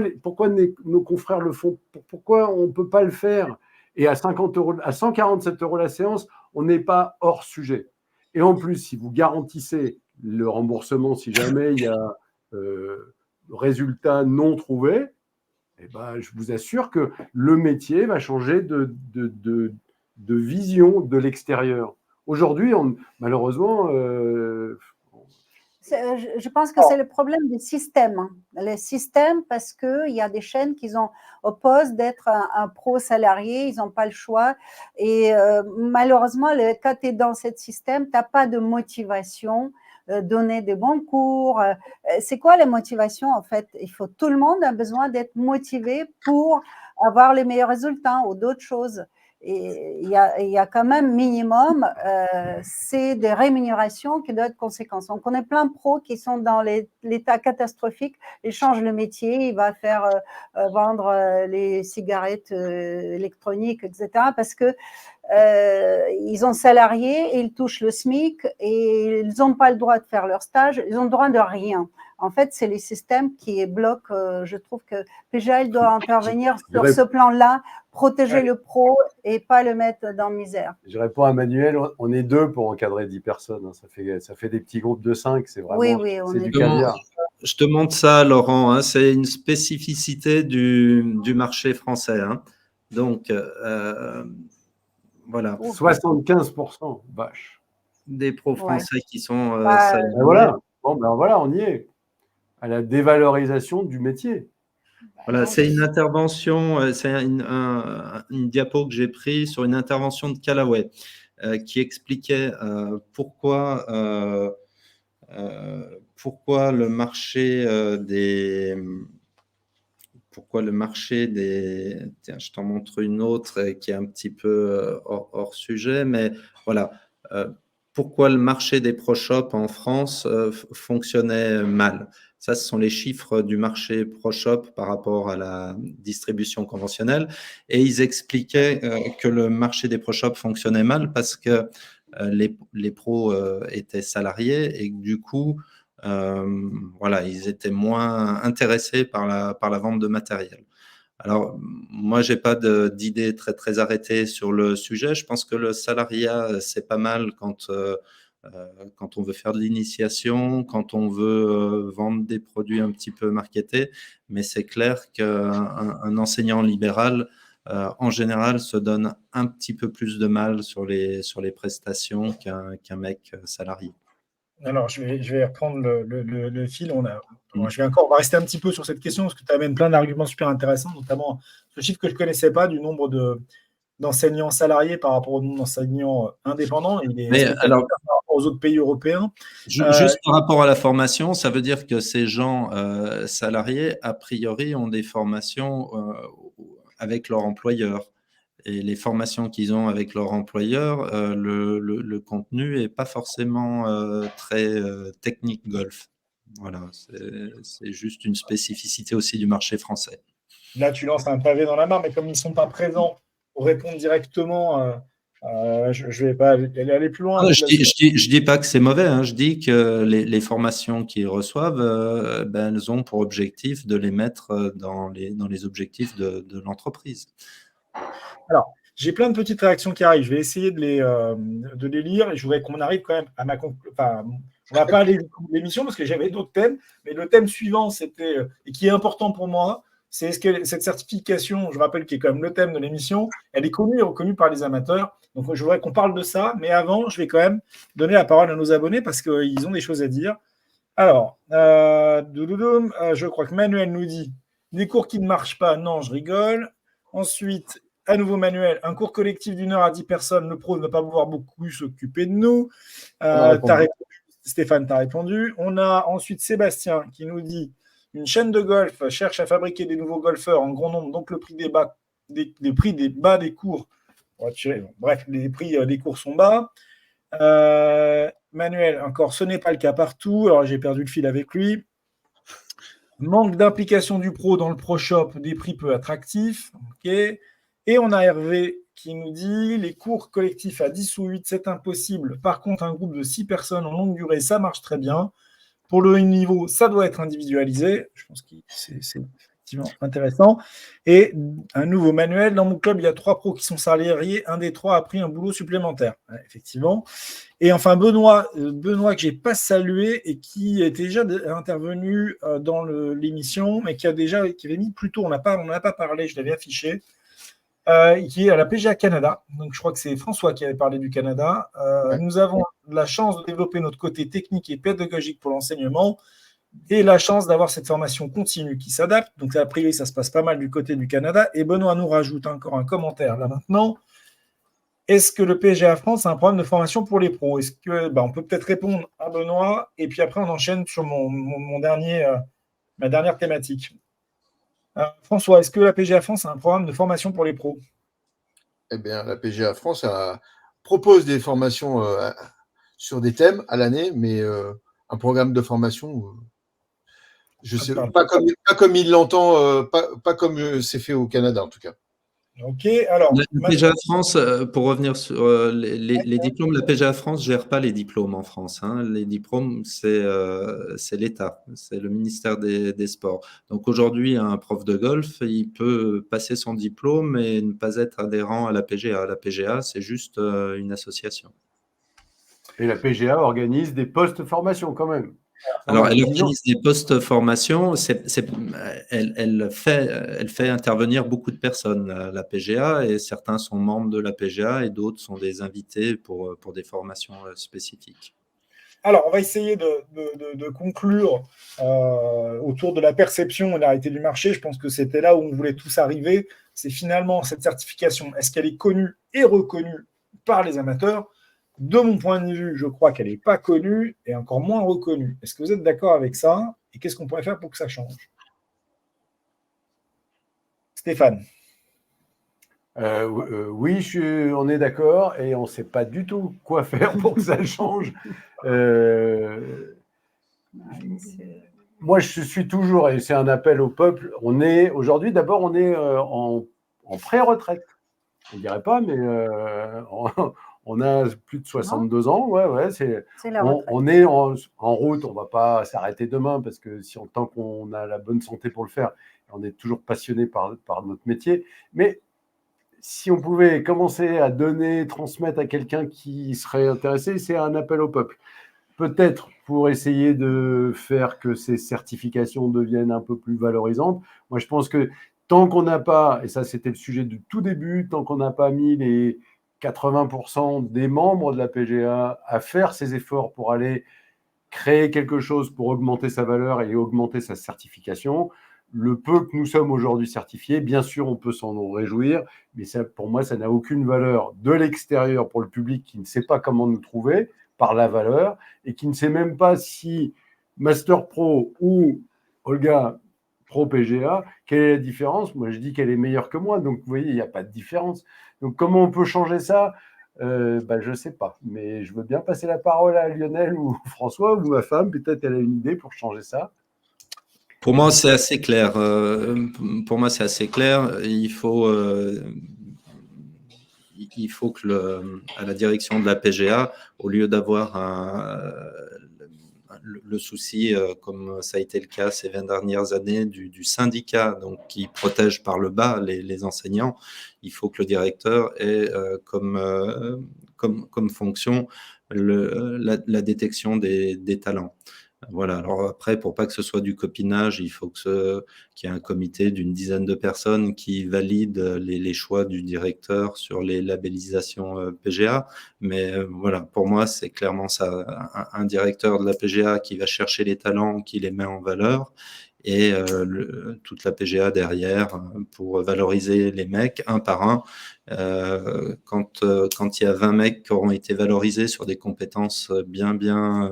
nos confrères le font? Pourquoi on ne peut pas le faire? Et à 147 € la séance, on n'est pas hors sujet. Et en plus, si vous garantissez le remboursement, si jamais il y a résultat non trouvé, eh ben, je vous assure que le métier va changer de vision de l'extérieur. Aujourd'hui, malheureusement, je pense que c'est le problème du système. Hein. Le système, parce qu'il y a des chaînes qui opposent d'être un pro salarié, ils n'ont pas le choix. Et malheureusement, quand tu es dans ce système, tu n'as pas de motivation, donner des bons cours. C'est quoi la motivation en fait? Tout le monde a besoin d'être motivé pour avoir les meilleurs résultats ou d'autres choses. Et il y a quand même minimum, c'est des rémunérations qui doivent être conséquentes. On connaît plein de pros qui sont dans l'état catastrophique, ils changent le métier, il va faire vendre les cigarettes électroniques, etc. Parce que ils ont salarié et ils touchent le SMIC et ils n'ont pas le droit de faire leur stage, ils ont le droit de rien. En fait, c'est les systèmes qui bloquent. Je trouve que PGA doit intervenir sur ce plan-là, protéger le pro et pas le mettre dans la misère. Je réponds à Manuel, on est 2 pour encadrer 10 personnes. Ça fait des petits groupes de 5, c'est vraiment c'est du caviar. Je te montre ça, Laurent. Hein, c'est une spécificité du marché français. Hein. Donc, voilà. 75%, vache. Des pros français qui sont voilà. Bon, ben voilà, on y est. À la dévalorisation du métier. Voilà, c'est une intervention, c'est une diapo que j'ai prise sur une intervention de Callaway qui expliquait pourquoi le marché des… Tiens, je t'en montre une autre qui est un petit peu hors sujet, mais voilà. Pourquoi le marché des ProShop en France fonctionnait mal. Ça, ce sont les chiffres du marché ProShop par rapport à la distribution conventionnelle. Et ils expliquaient que le marché des ProShop fonctionnait mal parce que les pros étaient salariés et que du coup, voilà, ils étaient moins intéressés par la vente de matériel. Alors, moi, je n'ai pas d'idée très, très arrêtée sur le sujet. Je pense que le salariat, c'est pas mal quand on veut faire de l'initiation, quand on veut vendre des produits un petit peu marketés. Mais c'est clair qu'un enseignant libéral, en général, se donne un petit peu plus de mal sur les prestations qu'un mec salarié. Alors, je vais reprendre le fil. On va rester un petit peu sur cette question parce que tu amènes plein d'arguments super intéressants, notamment ce chiffre que je ne connaissais pas du nombre d'enseignants salariés par rapport au nombre d'enseignants indépendants. Alors, par rapport aux autres pays européens. Juste par rapport à la formation, ça veut dire que ces gens salariés, a priori, ont des formations avec leur employeur. Et les formations qu'ils ont avec leur employeur, le contenu n'est pas forcément très technique golf. Voilà, c'est juste une spécificité aussi du marché français. Là, tu lances un pavé dans la mare, mais comme ils ne sont pas présents pour répondre directement, je ne vais pas aller plus loin. Je dis pas que c'est mauvais, hein. Je dis que les formations qu'ils reçoivent, elles ont pour objectif de les mettre dans les objectifs de l'entreprise. Alors, j'ai plein de petites réactions qui arrivent. Je vais essayer de les lire et je voudrais qu'on arrive quand même à ma conclusion. Enfin, on ne va pas aller à l'émission parce que j'avais d'autres thèmes, mais le thème suivant, c'était, et qui est important pour moi, c'est cette certification, je rappelle, qui est quand même le thème de l'émission, elle est connue et reconnue par les amateurs. Donc, je voudrais qu'on parle de ça, mais avant, je vais quand même donner la parole à nos abonnés parce qu'ils ont des choses à dire. Alors, je crois que Manuel nous dit « Des cours qui ne marchent pas, non, je rigole. » Ensuite, à nouveau Manuel, un cours collectif d'1 heure à 10 personnes, le pro ne va pas pouvoir beaucoup s'occuper de nous. Stéphane, tu as répondu. On a ensuite Sébastien qui nous dit une chaîne de golf cherche à fabriquer des nouveaux golfeurs en grand nombre, donc le prix des bas des cours. Bref, les prix des cours sont bas. Manuel, encore, ce n'est pas le cas partout. Alors, j'ai perdu le fil avec lui. Manque d'implication du pro dans le pro shop, des prix peu attractifs. Okay. Et on a Hervé qui nous dit les cours collectifs à 10 ou 8, c'est impossible. Par contre, un groupe de 6 personnes en longue durée, ça marche très bien. Pour le haut niveau, ça doit être individualisé. Je pense que c'est effectivement intéressant. Et un nouveau Manuel. Dans mon club, il y a 3 pros qui sont salariés. Un des 3 a pris un boulot supplémentaire. Ouais, effectivement. Et enfin, Benoît que je n'ai pas salué et qui est déjà intervenu dans l'émission, mais qui avait mis plus tôt, on n'en a pas parlé, je l'avais affiché, qui est à la PGA Canada. Donc, je crois que c'est François qui avait parlé du Canada. Ouais. Nous avons la chance de développer notre côté technique et pédagogique pour l'enseignement et la chance d'avoir cette formation continue qui s'adapte. Donc, a priori, ça se passe pas mal du côté du Canada. Et Benoît nous rajoute encore un commentaire là maintenant. Est-ce que le PGA France a un programme de formation pour les pros? Est-ce que, on peut peut-être répondre à Benoît et puis après, on enchaîne sur ma dernière thématique. François, est-ce que la PGA France a un programme de formation pour les pros? Eh bien, la PGA France propose des formations sur des thèmes à l'année, mais un programme de formation, je sais pas comme il l'entend, pas comme c'est fait au Canada en tout cas. Ok, alors. La PGA France, pour revenir sur les diplômes, la PGA France ne gère pas les diplômes en France. Hein. Les diplômes, c'est l'État, c'est le ministère des Sports. Donc aujourd'hui, un prof de golf, il peut passer son diplôme et ne pas être adhérent à la PGA. La PGA, c'est juste une association. Et la PGA organise des post-formations quand même. Alors, elle organise des post-formations, elle fait intervenir beaucoup de personnes, la PGA, et certains sont membres de la PGA et d'autres sont des invités pour des formations spécifiques. Alors, on va essayer de conclure autour de la perception et la réalité du marché. Je pense que c'était là où on voulait tous arriver. C'est finalement cette certification, est-ce qu'elle est connue et reconnue par les amateurs? De mon point de vue, je crois qu'elle n'est pas connue et encore moins reconnue. Est-ce que vous êtes d'accord avec ça? Et qu'est-ce qu'on pourrait faire pour que ça change? Stéphane? Oui, on est d'accord et on ne sait pas du tout quoi faire pour que ça change. Moi, je suis toujours, et c'est un appel au peuple, aujourd'hui, d'abord, on est en pré-retraite. On ne dirait pas, mais on a plus de 62 ans, on est en route, on ne va pas s'arrêter demain parce que tant qu'on a la bonne santé pour le faire, on est toujours passionné par notre métier. Mais si on pouvait commencer à donner, transmettre à quelqu'un qui serait intéressé, c'est un appel au peuple. Peut-être pour essayer de faire que ces certifications deviennent un peu plus valorisantes. Moi, je pense que tant qu'on n'a pas, et ça c'était le sujet du tout début, tant qu'on n'a pas mis les 80% des membres de la PGA à faire ces efforts pour aller créer quelque chose pour augmenter sa valeur et augmenter sa certification, le peu que nous sommes aujourd'hui certifiés, bien sûr, on peut s'en réjouir, mais ça, pour moi, ça n'a aucune valeur de l'extérieur pour le public qui ne sait pas comment nous trouver par la valeur et qui ne sait même pas si Master Pro ou Olga Pro PGA, quelle est la différence? Moi, je dis qu'elle est meilleure que moi, donc vous voyez, il n'y a pas de différence. Donc, comment on peut changer ça? Je ne sais pas, mais je veux bien passer la parole à Lionel ou François ou ma femme, peut-être elle a une idée pour changer ça. Pour moi, c'est assez clair. Il faut que à la direction de la PGA, au lieu d'avoir le souci, comme ça a été le cas ces 20 dernières années, du syndicat donc, qui protège par le bas les enseignants, il faut que le directeur ait comme fonction la détection des talents. Voilà. Alors après, pour pas que ce soit du copinage, il faut qu'il y ait un comité d'une dizaine de personnes qui valide les choix du directeur sur les labellisations PGA. Mais voilà, pour moi, c'est clairement ça. Un directeur de la PGA qui va chercher les talents, qui les met en valeur et toute la PGA derrière pour valoriser les mecs un par un. Quand il y a 20 mecs qui auront été valorisés sur des compétences bien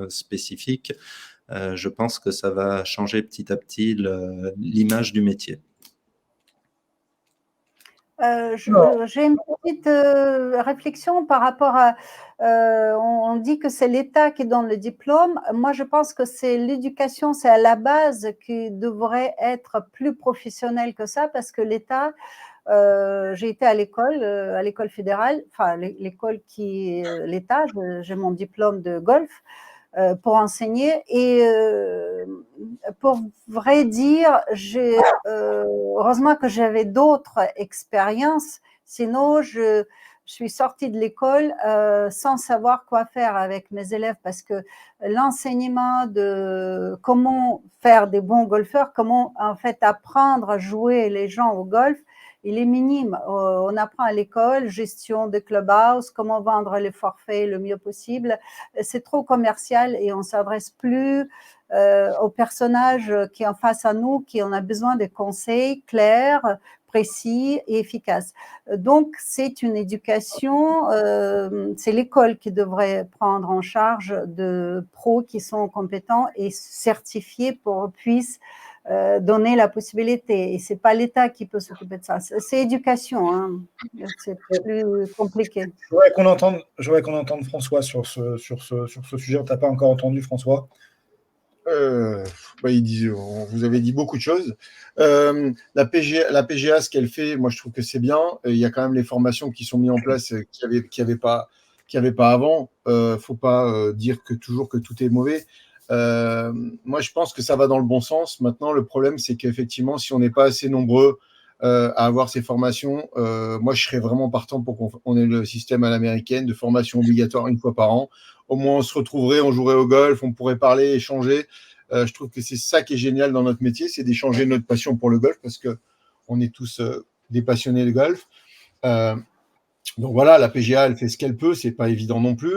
spécifiques, je pense que ça va changer petit à petit l'image du métier. J'ai une petite réflexion par rapport à… on dit que c'est l'État qui donne le diplôme. Moi, je pense que c'est l'éducation, c'est à la base qui devrait être plus professionnelle que ça, parce que l'État… j'ai été à l'école fédérale, enfin l'école qui est l'État, j'ai mon diplôme de golf pour enseigner, et pour vrai dire, heureusement que j'avais d'autres expériences, sinon je suis sortie de l'école sans savoir quoi faire avec mes élèves, parce que l'enseignement de comment faire des bons golfeurs, comment en fait apprendre à jouer les gens au golf, il est minime. On apprend à l'école, gestion de clubhouse, comment vendre les forfaits le mieux possible. C'est trop commercial et on ne s'adresse plus aux personnages qui sont en face à nous, qui on a besoin de conseils clairs, précis et efficaces. Donc, c'est une éducation, c'est l'école qui devrait prendre en charge de pros qui sont compétents et certifiés pour puissent donner la possibilité. Et ce n'est pas l'État qui peut s'occuper de ça. C'est éducation, hein. C'est plus compliqué. Je voudrais qu'on entende François sur ce sujet. On ne t'a pas encore entendu, François. Vous avez dit beaucoup de choses. La PGA, ce qu'elle fait, moi je trouve que c'est bien. Il y a quand même les formations qui sont mises en place qu'il n'y avait pas avant. Faut pas dire que toujours que tout est mauvais. Moi je pense que ça va dans le bon sens. Maintenant, le problème, c'est qu'effectivement, si on n'est pas assez nombreux à avoir ces formations, moi je serais vraiment partant pour qu'on ait le système à l'américaine de formation obligatoire une fois par an. Au moins, on se retrouverait, on jouerait au golf, on pourrait parler, échanger. Je trouve que c'est ça qui est génial dans notre métier, c'est d'échanger notre passion pour le golf, parce qu'on est tous des passionnés de golf. Donc voilà, la PGA, elle fait ce qu'elle peut, c'est pas évident non plus.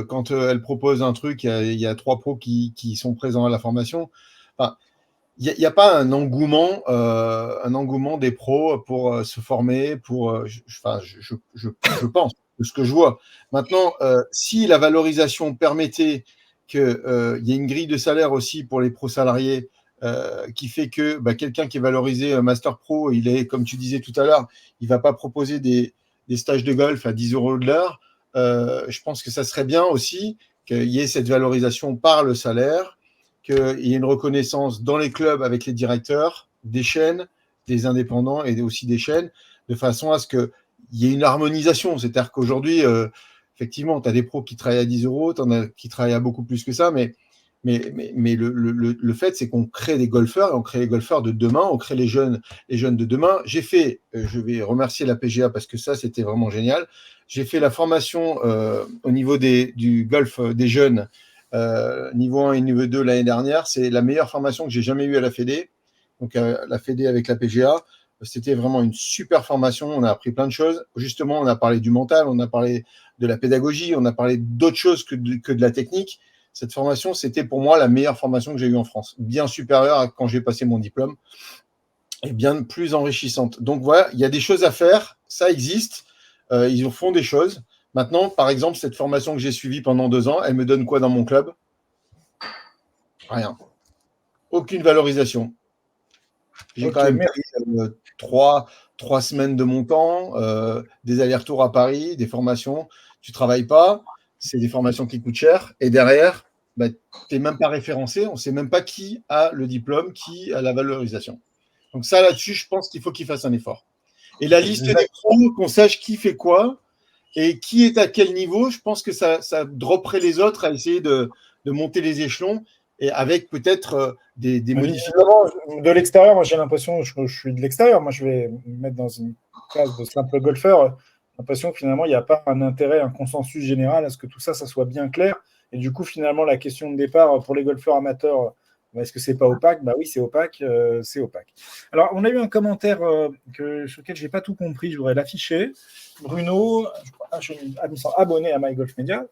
Quand elle propose un truc, il y a 3 pros qui sont présents à la formation. Enfin, il n'y a pas un engouement des pros pour se former, je pense, de ce que je vois. Maintenant, si la valorisation permettait qu'il y ait une grille de salaire aussi pour les pros salariés, qui fait que quelqu'un qui est valorisé Master Pro, il est, comme tu disais tout à l'heure, il ne va pas proposer des stages de golf à 10 € de l'heure. Je pense que ça serait bien aussi qu'il y ait cette valorisation par le salaire, qu'il y ait une reconnaissance dans les clubs avec les directeurs, des chaînes, des indépendants et aussi des chaînes, de façon à ce qu'il y ait une harmonisation. C'est-à-dire qu'aujourd'hui, effectivement, tu as des pros qui travaillent à 10 €, tu en as qui travaillent à beaucoup plus que ça, mais le fait, c'est qu'on crée des golfeurs, et on crée les golfeurs de demain, on crée les jeunes de demain. Je vais remercier la PGA parce que ça, c'était vraiment génial. J'ai fait la formation au niveau du golf des jeunes, niveau 1 et niveau 2 l'année dernière. C'est la meilleure formation que j'ai jamais eue à la Fédé. Donc, la Fédé avec la PGA, c'était vraiment une super formation. On a appris plein de choses. Justement, on a parlé du mental, on a parlé de la pédagogie, on a parlé d'autres choses que de la technique. Cette formation, c'était pour moi la meilleure formation que j'ai eue en France. Bien supérieure à quand j'ai passé mon diplôme et bien plus enrichissante. Donc voilà, il y a des choses à faire. Ça existe. Ils font des choses. Maintenant, par exemple, cette formation que j'ai suivie pendant 2 ans, elle me donne quoi dans mon club? Rien. Aucune valorisation. J'ai quand même pris 3 semaines de mon temps, des allers-retours à Paris, des formations. Tu ne travailles pas, c'est des formations qui coûtent cher. Et derrière, tu n'es même pas référencé. On ne sait même pas qui a le diplôme, qui a la valorisation. Donc ça, là-dessus, je pense qu'il faut qu'ils fassent un effort. Et la liste des pros, qu'on sache qui fait quoi et qui est à quel niveau, je pense que ça dropperait les autres à essayer de monter les échelons, et avec peut-être des modifications. De l'extérieur, moi j'ai l'impression, je suis de l'extérieur, moi je vais me mettre dans une case de simple golfeur, j'ai l'impression que finalement il n'y a pas un intérêt, un consensus général à ce que tout ça, ça soit bien clair. Et du coup, finalement, la question de départ pour les golfeurs amateurs Est-ce que c'est pas opaque? Bah oui, c'est opaque, c'est opaque. Alors, on a eu un commentaire sur lequel je n'ai pas tout compris, je voudrais l'afficher. Bruno, abonné à MyGolfMedia,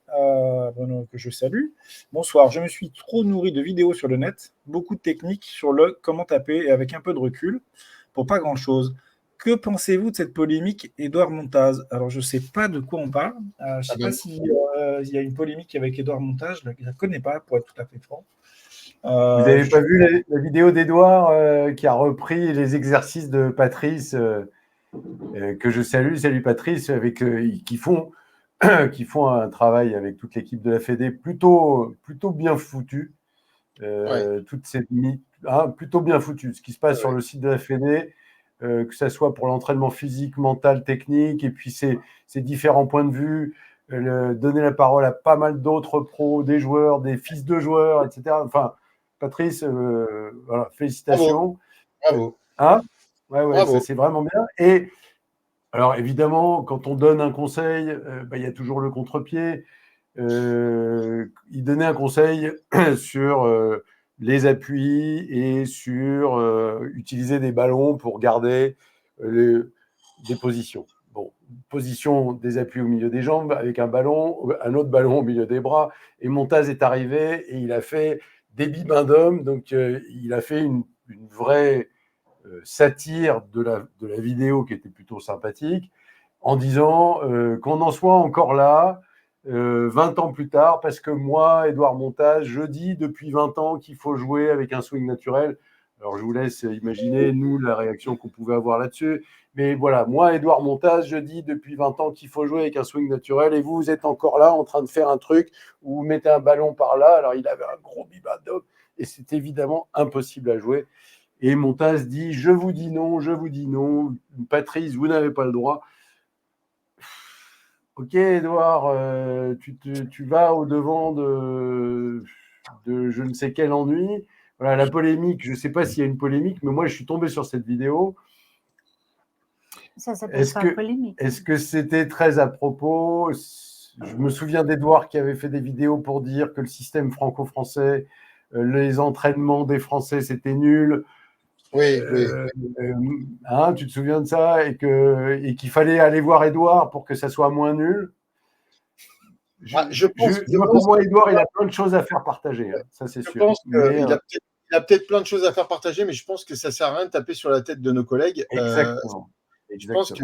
Bruno, que je salue. Bonsoir, je me suis trop nourri de vidéos sur le net, beaucoup de techniques sur le comment taper et avec un peu de recul, pour pas grand-chose. Que pensez-vous de cette polémique Édouard Montaz? Alors, je ne sais pas de quoi on parle. Je ne sais pas s'il y a une polémique avec Édouard Montaz. Je ne la connais pas, pour être tout à fait franc. Vous n'avez pas vu la vidéo d'Édouard qui a repris les exercices de Patrice, que je salue. Salut Patrice, qui font un travail avec toute l'équipe de la Fédé plutôt bien foutu. Plutôt bien foutu. Ce qui se passe sur le site de la Fédé, que ce soit pour l'entraînement physique, mental, technique, et puis ces différents points de vue, donner la parole à pas mal d'autres pros, des joueurs, des fils de joueurs, etc. Enfin, Patrice, voilà, félicitations. Bravo. Hein? Ouais, Bravo. ça c'est vraiment bien. Et alors évidemment, quand on donne un conseil, il y a toujours le contre-pied. Il donnait un conseil sur les appuis et sur utiliser des ballons pour garder des positions. Bon, position des appuis au milieu des jambes avec un autre ballon au milieu des bras. Et Montaz est arrivé et il a fait des bains d'homme. Donc, il a fait une vraie satire de la vidéo qui était plutôt sympathique en disant qu'on en soit encore là 20 ans plus tard, parce que moi, Édouard Montaz, je dis depuis 20 ans qu'il faut jouer avec un swing naturel. Alors, je vous laisse imaginer, nous, la réaction qu'on pouvait avoir là-dessus. Mais voilà, moi, Édouard Montaz, je dis depuis 20 ans qu'il faut jouer avec un swing naturel, et vous êtes encore là en train de faire un truc où vous mettez un ballon par là. Alors, il avait un gros bibat d'homme, et c'est évidemment impossible à jouer. Et Montaz dit, je vous dis non, Patrice, vous n'avez pas le droit. Ok, Edouard, tu vas au-devant de je ne sais quel ennui. Voilà, la polémique, je ne sais pas s'il y a une polémique, mais moi, je suis tombé sur cette vidéo. Ça s'appelle pas polémique. Est-ce que c'était très à propos? Je me souviens d'Edouard qui avait fait des vidéos pour dire que le système franco-français, les entraînements des Français, c'était nul. Oui. Tu te souviens de ça et qu'il fallait aller voir Edouard pour que ça soit moins nul. Pour moi, Edouard, il a plein de choses à faire partager, ça c'est sûr. Je pense qu'il a peut-être plein de choses à faire partager, mais je pense que ça ne sert à rien de taper sur la tête de nos collègues. Exactement. Je pense que,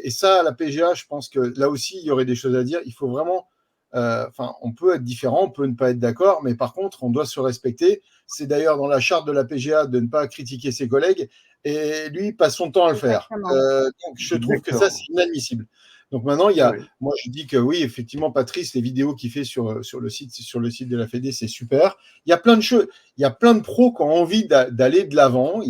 et ça, à la PGA, je pense que là aussi, il y aurait des choses à dire. Il faut vraiment, on peut être différent, on peut ne pas être d'accord, mais par contre, on doit se respecter. C'est d'ailleurs dans la charte de la PGA de ne pas critiquer ses collègues, et lui, il passe son temps à le faire. Donc, je trouve que ça, c'est inadmissible. Donc maintenant, moi je dis que oui, effectivement, Patrice, les vidéos qu'il fait sur le site de la Fédé, c'est super. Il y a plein de choses, il y a plein de pros qui ont envie d'aller de l'avant.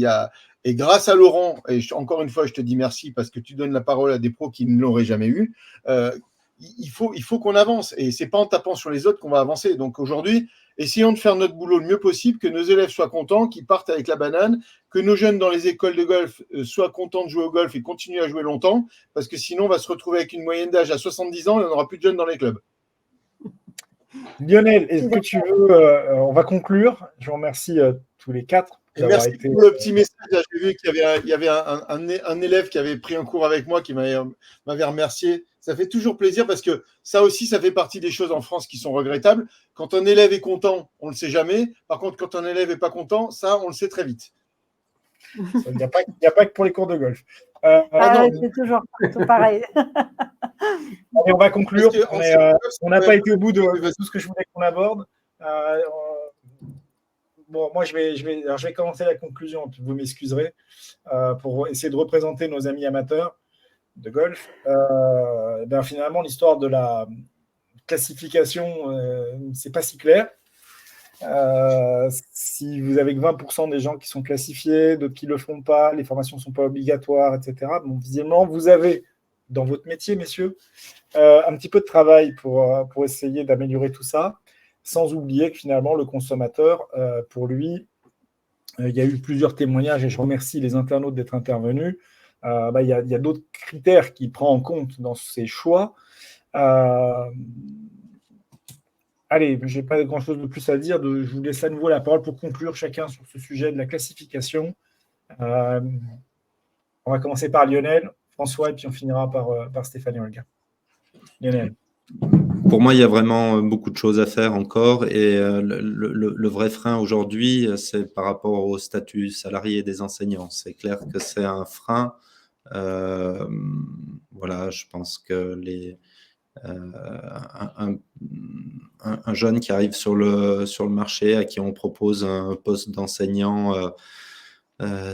Et grâce à Laurent, et encore une fois, je te dis merci parce que tu donnes la parole à des pros qui ne l'auraient jamais eu. Il faut qu'on avance, et c'est pas en tapant sur les autres qu'on va avancer. Donc aujourd'hui, essayons de faire notre boulot le mieux possible, que nos élèves soient contents, qu'ils partent avec la banane, que nos jeunes dans les écoles de golf soient contents de jouer au golf et continuent à jouer longtemps, parce que sinon on va se retrouver avec une moyenne d'âge à 70 ans et on n'aura plus de jeunes dans les clubs. Lionel, est-ce que tu veux, on va conclure. Je vous remercie tous les quatre. Et merci pour le petit message. J'ai vu qu'il y avait un élève qui avait pris un cours avec moi qui m'avait remercié. Ça fait toujours plaisir parce que ça aussi, ça fait partie des choses en France qui sont regrettables. Quand un élève est content, on ne le sait jamais. Par contre, quand un élève n'est pas content, ça, on le sait très vite. Il n'y a pas que pour les cours de golf. C'est toujours tout pareil. Allez, on va conclure. On n'a pas été au bout de tout ce que je voulais qu'on aborde. Bon, moi, je vais commencer la conclusion, vous m'excuserez, pour essayer de représenter nos amis amateurs de golf. Finalement, l'histoire de la classification, c'est pas si clair. Si vous avez que 20% des gens qui sont classifiés, d'autres qui ne le font pas, les formations ne sont pas obligatoires, etc. Bon, visiblement, vous avez, dans votre métier, messieurs, un petit peu de travail pour essayer d'améliorer tout ça, sans oublier que finalement, le consommateur, pour lui, il y a eu plusieurs témoignages, et je remercie les internautes d'être intervenus. Il y a d'autres critères qu'il prend en compte dans ses choix. Allez, je n'ai pas grand-chose de plus à dire. Je vous laisse à nouveau la parole pour conclure chacun sur ce sujet de la classification. On va commencer par Lionel, François, et puis on finira par Stéphane et Olga. Lionel. Pour moi, il y a vraiment beaucoup de choses à faire encore et le vrai frein aujourd'hui, c'est par rapport au statut salarié des enseignants. C'est clair que c'est un frein. Voilà, je pense que un jeune qui arrive sur le marché, à qui on propose un poste d'enseignant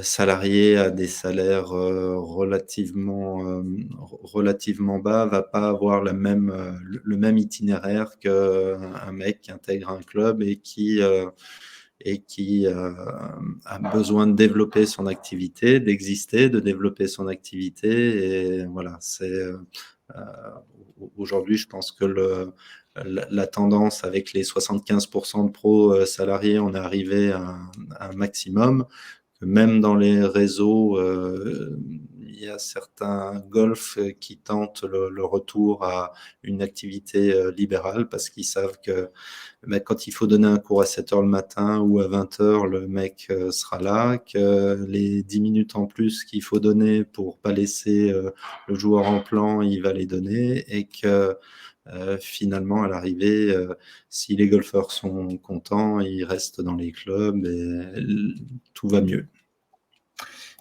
salarié à des salaires relativement bas, va pas avoir le même itinéraire qu'un mec qui intègre un club et qui a besoin de développer son activité, d'exister, de développer son activité. Et voilà, aujourd'hui, je pense que la tendance avec les 75% de pros salariés, on est arrivé à un maximum. Même dans les réseaux, il y a certains golfs qui tentent le retour à une activité libérale parce qu'ils savent que quand il faut donner un cours à 7 heures le matin ou à 20 heures, le mec sera là, que les 10 minutes en plus qu'il faut donner pour pas laisser le joueur en plan, il va les donner et que finalement, à l'arrivée, si les golfeurs sont contents, ils restent dans les clubs et tout va mieux.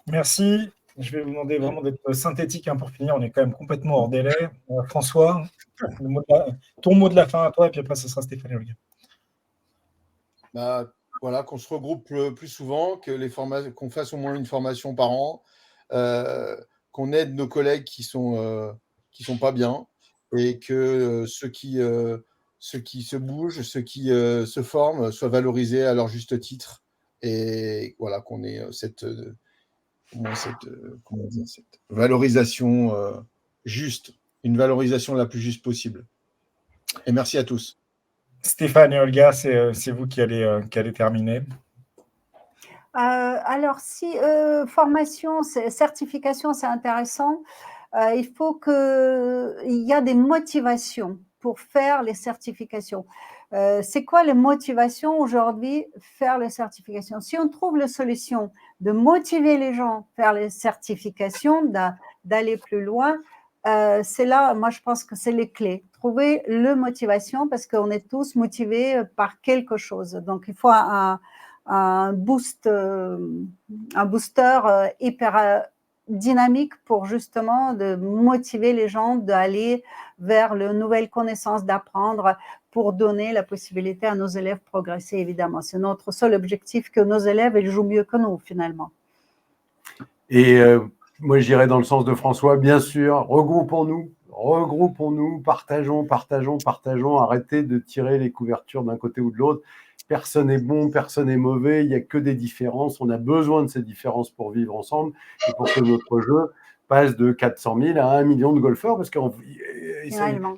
Merci. Je vais vous demander vraiment d'être synthétique pour finir. On est quand même complètement hors délai. François, ton mot de la fin à toi, et puis après, ce sera Stéphane et Olga. Voilà, qu'on se regroupe plus souvent, qu'on fasse au moins une formation par an, qu'on aide nos collègues qui sont pas bien, et que ceux qui se bougent, ceux qui se forment, soient valorisés à leur juste titre. Et voilà, qu'on ait cette valorisation juste, une valorisation la plus juste possible. Et merci à tous. Stéphane et Olga, c'est vous qui allez terminer. Alors, si formation, certification, c'est intéressant, il faut qu'il y a des motivations pour faire les certifications. C'est quoi les motivations aujourd'hui, faire les certifications? Si on trouve la solution de motiver les gens à faire les certifications, d'aller plus loin, c'est là, moi je pense que c'est les clés. Trouver le motivation parce qu'on est tous motivés par quelque chose. Donc il faut un booster hyper dynamique pour justement de motiver les gens d'aller vers les nouvelles connaissances, d'apprendre, pour donner la possibilité à nos élèves de progresser, évidemment. C'est notre seul objectif, que nos élèves ils jouent mieux que nous, finalement. Et moi, j'irais dans le sens de François, bien sûr, regroupons-nous, partageons, arrêtez de tirer les couvertures d'un côté ou de l'autre. Personne n'est bon, personne n'est mauvais, il n'y a que des différences. On a besoin de ces différences pour vivre ensemble et pour que notre jeu passe de 400 000 à 1 million de golfeurs, parce que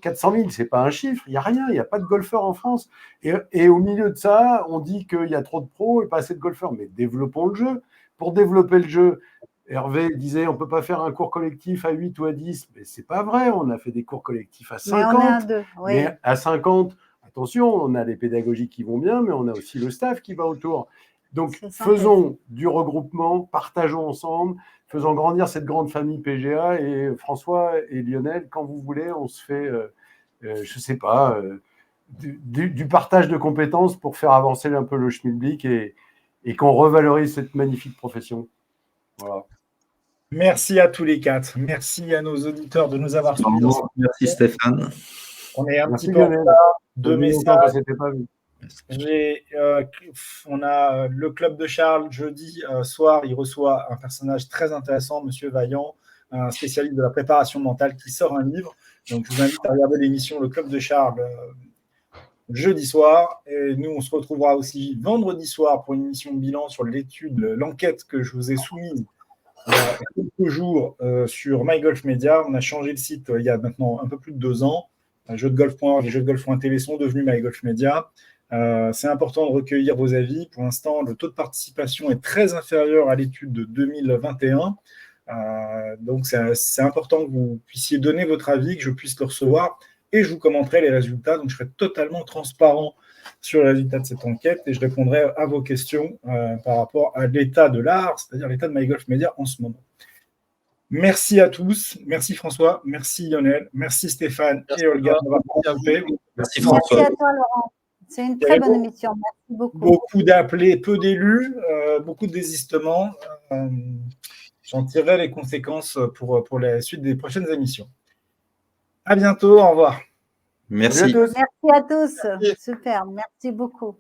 400 000, ce n'est pas un chiffre, il n'y a rien, il n'y a pas de golfeurs en France. Et au milieu de ça, on dit qu'il y a trop de pros et pas assez de golfeurs. Mais développons le jeu. Pour développer le jeu, Hervé disait on ne peut pas faire un cours collectif à 8 ou à 10, mais ce n'est pas vrai, on a fait des cours collectifs à 50. Mais à 50, attention, on a les pédagogies qui vont bien, mais on a aussi le staff qui va autour. Donc, faisons du regroupement, partageons ensemble, faisons grandir cette grande famille PGA. Et François et Lionel, quand vous voulez, on se fait, je ne sais pas, du partage de compétences pour faire avancer un peu le schmilblick et qu'on revalorise cette magnifique profession. Voilà. Merci à tous les quatre. Merci à nos auditeurs de nous avoir suivis. Merci Stéphane. On est un petit peu en retard. Deux messages. On a le club de Charles jeudi soir. Il reçoit un personnage très intéressant, Monsieur Vaillant, un spécialiste de la préparation mentale qui sort un livre. Donc, je vous invite à regarder l'émission Le club de Charles jeudi soir. Et nous, on se retrouvera aussi vendredi soir pour une émission de bilan sur l'enquête que je vous ai soumise il y a quelques jours sur MyGolf Media. On a changé le site il y a maintenant un peu plus de 2 ans. Jeux-de-golf.org et Jeux-de-golf.tv sont devenus MyGolf Media. C'est important de recueillir vos avis. Pour l'instant, le taux de participation est très inférieur à l'étude de 2021. Donc, c'est important que vous puissiez donner votre avis, que je puisse le recevoir. et je vous commenterai les résultats. Donc, je serai totalement transparent sur les résultats de cette enquête et je répondrai à vos questions par rapport à l'état de l'art, c'est-à-dire l'état de MyGolfMedia en ce moment. Merci à tous. Merci François. Merci Lionel. Merci Stéphane et Olga d'avoir participé. Merci François. Merci à toi, Laurent. C'est une très bonne émission. Merci beaucoup. Beaucoup d'appelés, peu d'élus, beaucoup de désistements. J'en tirerai les conséquences pour la suite des prochaines émissions. À bientôt. Au revoir. Merci. Merci à tous. Super. Merci beaucoup.